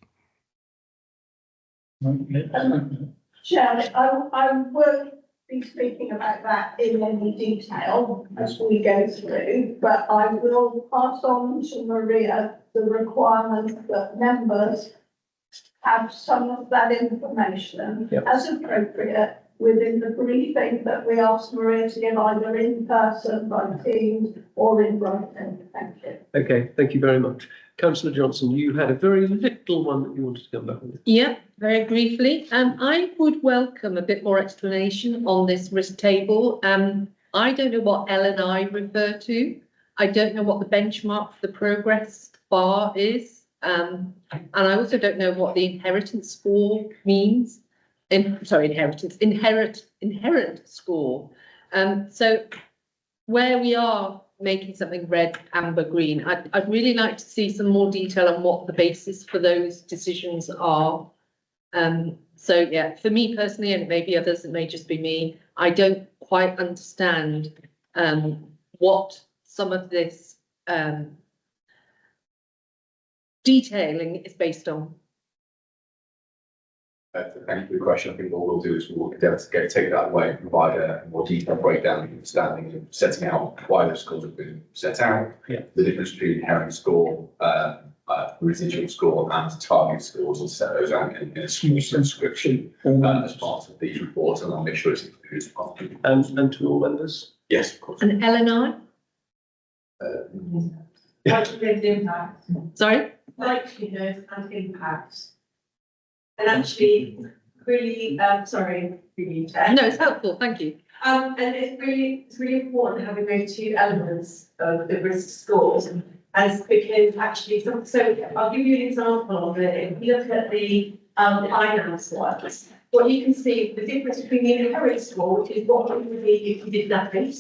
Chair, I won't be speaking about that in any detail as we go through, but I will pass on to Maria the requirement that members have some of that information as appropriate within the briefing that we asked Maria to give either in person, by Teams, or in writing. Thank you. Okay, thank you very much. Councillor Johnson, you had a very little one that you wanted to come back with. Yeah, very briefly. I would welcome a bit more explanation on this risk table. I don't know what L&I refer to. I don't know what the benchmark for the progress bar is. And I also don't know what the inheritance score means. Inherent score. So where we are making something red, amber, green, I'd really like to see some more detail on what the basis for those decisions are. So yeah, for me personally, and maybe others, it may just be me, I don't quite understand what some of this detailing is based on. Thank you for the question. I think what we'll do is we'll endeavour to take that away and provide a more detailed breakdown of understanding and setting out why those scores have been set out, the difference between inherent score, residual score and target scores and set those out in a small subscription as part of these reports, and I'll make sure it's included as part of it. And to all members? Yes, of course. And Eleanor? Likelihood impact, Sorry? likelihood and impact. And actually, really, sorry, really. No, it's helpful, thank you. And it's really important having those two elements of the risk scores, as because actually, so I'll give you an example of it. If you look at the finance ones, what you can see, the difference between the inherent score, which is what it would be if you did nothing,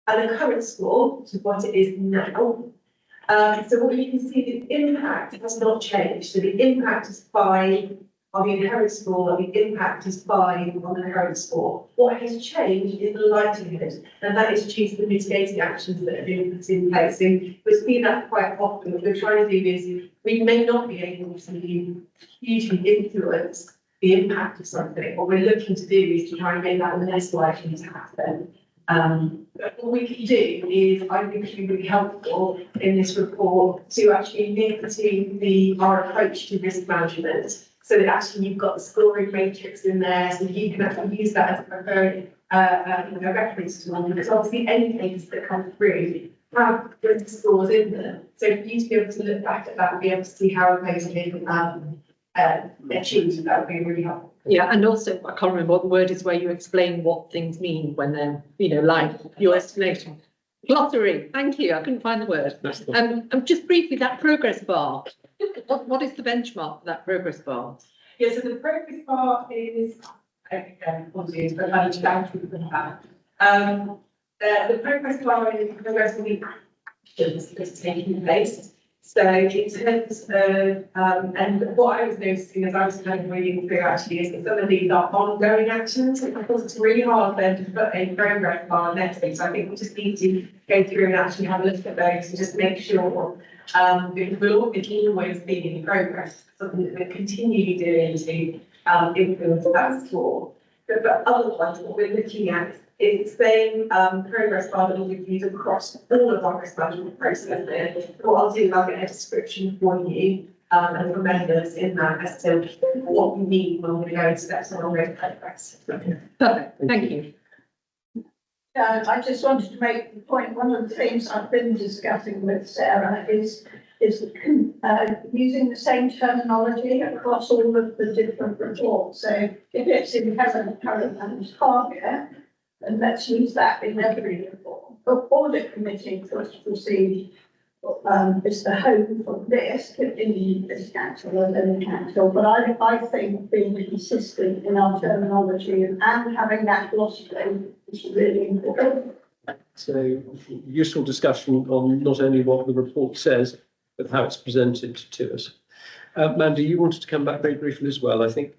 and the current score, which is what it is now. So what you can see, the impact has not changed. So the impact is 5 on the inherent score, and the impact is 5 on the current score. What has changed is the likelihood, and that is due to the mitigating actions that have been put in place. So we've seen that quite often. What we're trying to do is we may not be able to hugely influence the impact of something. What we're looking to do is to try and make that less likely to happen. But what we can do is, I think it's really helpful in this report to actually link between our approach to risk management, so that actually you've got the scoring matrix in there, so you can actually use that as a very reference tool, because obviously any things that come through have risk scores in them. So for you to be able to look back at that and be able to see how those have been achieved, that would be really helpful. Yeah, and also, I can't remember what the word is where you explain what things mean when they're, like your explanation. Glossary, thank you, I couldn't find the word. Just briefly, that progress bar, what is the benchmark for that progress bar? Yeah, so the progress bar is, apologies, but I need to down through the progress bar is progressing actions that are taking place. So in terms of, and what I was noticing as I was kind of reading through actually is that some of these are ongoing actions. Of course, it's really hard then to put a progress bar next to it. So I think we just need to go through and actually have a look at those and just make sure, because it's always being in progress, something that we're continually doing to influence that score. But otherwise, what we're looking at is the same progress bar that we've used across all of our risk management processes. What I'll do is I'll get a description for you and for members in that as to what we need when we're going to steps along those progress. Perfect, thank you. I just wanted to make the point, one of the things I've been discussing with Sarah is using the same terminology across all of the different reports. So if it's inherent, current and target, and let's use that in every report. The audit committee first proceed is the home for risk in this council and then the council. But I think being consistent in our terminology and having that glossary is really important. So useful discussion on not only what the report says, but how it's presented to us. Mandy, you wanted to come back very briefly as well, I think.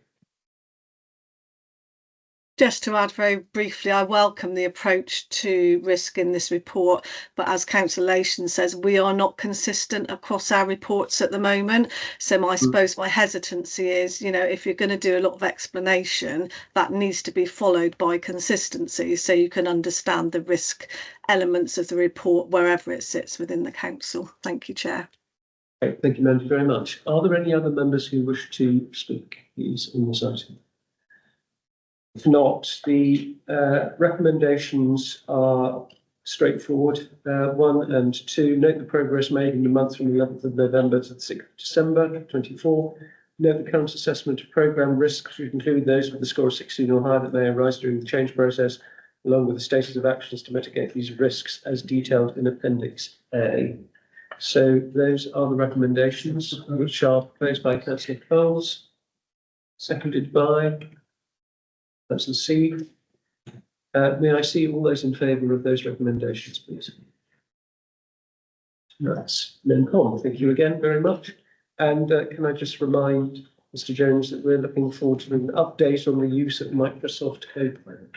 Just to add very briefly, I welcome the approach to risk in this report, but as Councillor Lation says, we are not consistent across our reports at the moment. So I suppose my hesitancy is, if you're going to do a lot of explanation, that needs to be followed by consistency, so you can understand the risk elements of the report wherever it sits within the council. Thank you, Chair. Okay, thank you, Mandy, very much. Are there any other members who wish to speak, please, on this item? If not, the recommendations are straightforward. 1 and 2, note the progress made in the month from the 11th of November to the 6th of December 24. Note the current assessment of programme risks should include those with a score of 16 or higher that may arise during the change process, along with the status of actions to mitigate these risks as detailed in Appendix A. So those are the recommendations, which are proposed by Councillor Coles, seconded by Councillor C. May I see all those in favour of those recommendations, please? That's non-com. Thank you again very much. And can I just remind Mr. Jones that we're looking forward to an update on the use of Microsoft Copilot.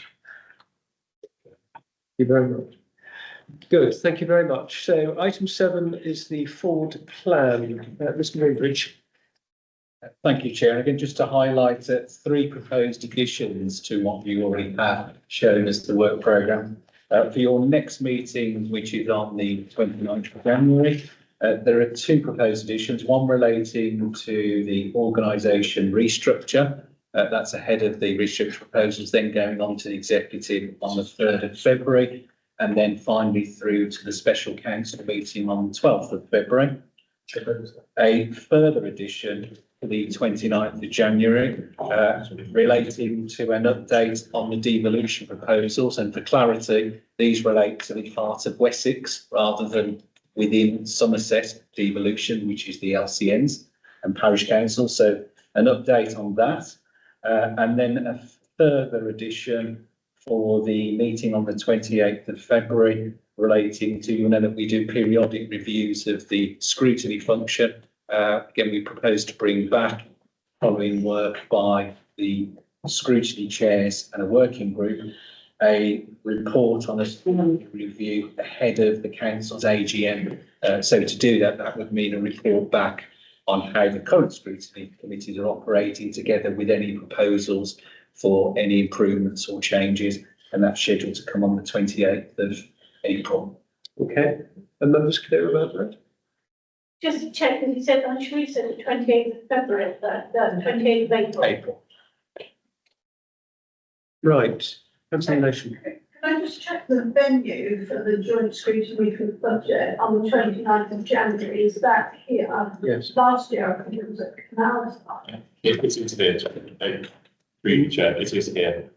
Thank you very much. Good, thank you very much. So item 7 is the forward plan. Mr. Woodbridge. Thank you, Chair. Again, just to highlight 3 proposed additions to what you already have shown as the work programme. For your next meeting, which is on the 29th of January, There are two proposed additions, one relating to the organisation restructure. That's ahead of the restructure proposals, then going on to the executive on the 3rd of February, and then finally through to the special council meeting on the 12th of February. A further addition for the 29th of January, relating to an update on the devolution proposals. And for clarity, these relate to the heart of Wessex rather than within Somerset devolution, which is the LCNs and parish council. So an update on that. And then a further addition for the meeting on the 28th of February relating to, you know, that we do periodic reviews of the scrutiny function. Again, we propose to bring back, following work by the scrutiny chairs and a working group, a report on a review ahead of the council's AGM. So to do that, that would mean a report back on how the current scrutiny committees are operating, together with any proposals for any improvements or changes. And that's scheduled to come on the 28th of April. Okay, and members clear about that? Just to check, as you said, I'm sure you said the 28th of February, the 28th of April. April. Right, councillor Nation. Can I just check the venue for the joint scrutiny for the budget on the 29th of January? Is that here? Yes. Last year, I think it was at Canal Side. It is here, through the chair, it is here.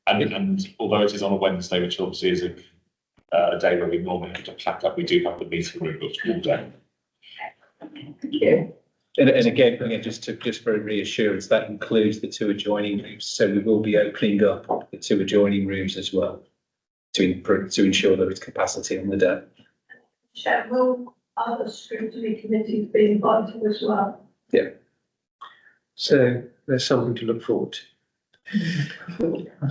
And although it is on a Wednesday, which obviously is a day where we normally have to pack up, we do have the meeting room booked all day. And again, just for reassurance, that includes the two adjoining rooms. So we will be opening up the two adjoining rooms as well to ensure there is capacity on the day. Chair, will other scrutiny committees be invited as well? Yeah. So there's something to look forward to.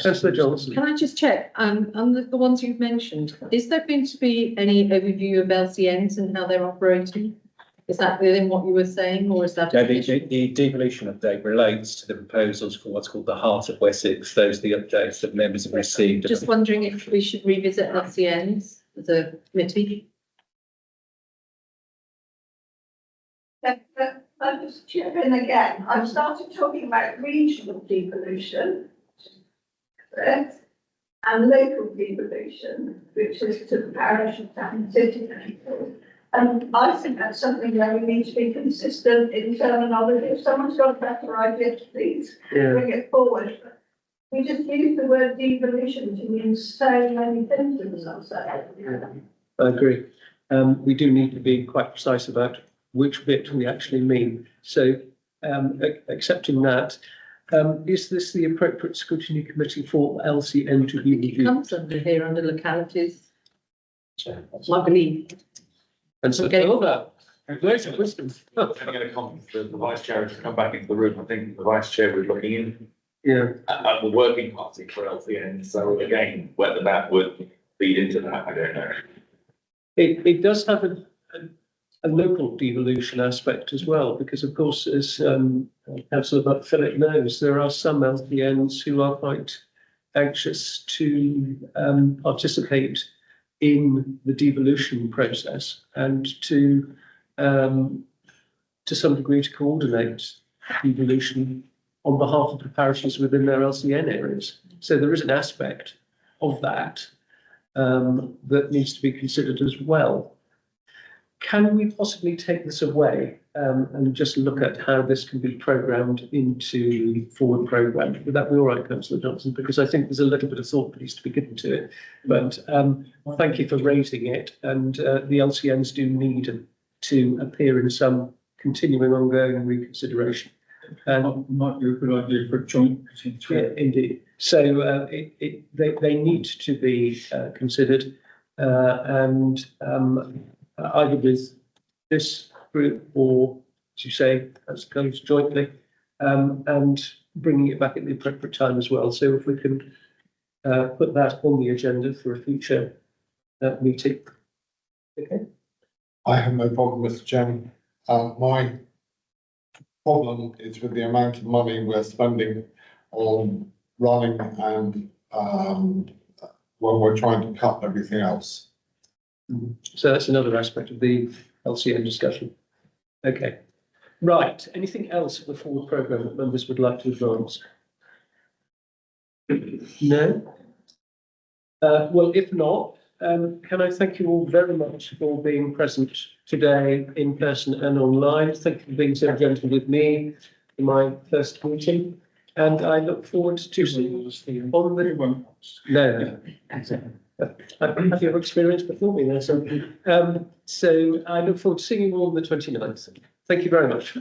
Councillor Johnson. Can I just check, on the ones you've mentioned, is there going to be any overview of LCNs and how they're operating? Is that within what you were saying, or is that? No, the devolution update relates to the proposals for what's called the Heart of Wessex. Those are the updates that members have received. Just wondering if we should revisit LCNs as a committee. I'll just chip in again. I've started talking about regional devolution, correct? And local devolution, which is to the parish and town city people. And I think that's something where we need to be consistent in terminology. If someone's got a better idea, please bring it forward. But we just use the word devolution to mean so many things in some sense. I agree. We do need to be quite precise about which bit we actually mean. So, accepting that, is this the appropriate scrutiny committee for LCN to be reviewed? It comes under here, under localities. I believe. And so, great wisdom. I'm going to comment that the vice chair has come back into the room. I think the vice chair was looking in at the working party for LCN. So again, whether that would feed into that, I don't know. It does have a local devolution aspect as well, because of course, as Councillor Philip knows, there are some LPNs who are quite anxious to participate in the devolution process and to some degree to coordinate devolution on behalf of the parishes within their LCN areas. So there is an aspect of that that needs to be considered as well. Can we possibly take this away and just look at how this can be programmed into the forward programme? Would that be all right, Councillor Johnson? Because I think there's a little bit of thought that needs to be given to it. But thank you for raising it. And the LCNs do need to appear in some continuing ongoing reconsideration. Might be a good idea for a joint meeting. Yeah, indeed. So they need to be considered and either with this group or, as you say, as comes jointly, and bringing it back at the appropriate time as well. So if we can put that on the agenda for a future meeting. Okay. I have no problem, Mr. Chairman. My problem is with the amount of money we're spending on running and when we're trying to cut everything else. So that's another aspect of the LCM discussion. Okay. Right. Anything else before the programme that members would like to advance? No? Well, if not, can I thank you all very much for being present today in person and online. Thank you for being so gentle with me in my first meeting. And I look forward to seeing you on the... No. Have you ever experienced before me there? So I look forward to seeing you all on the 29th. Thank you very much.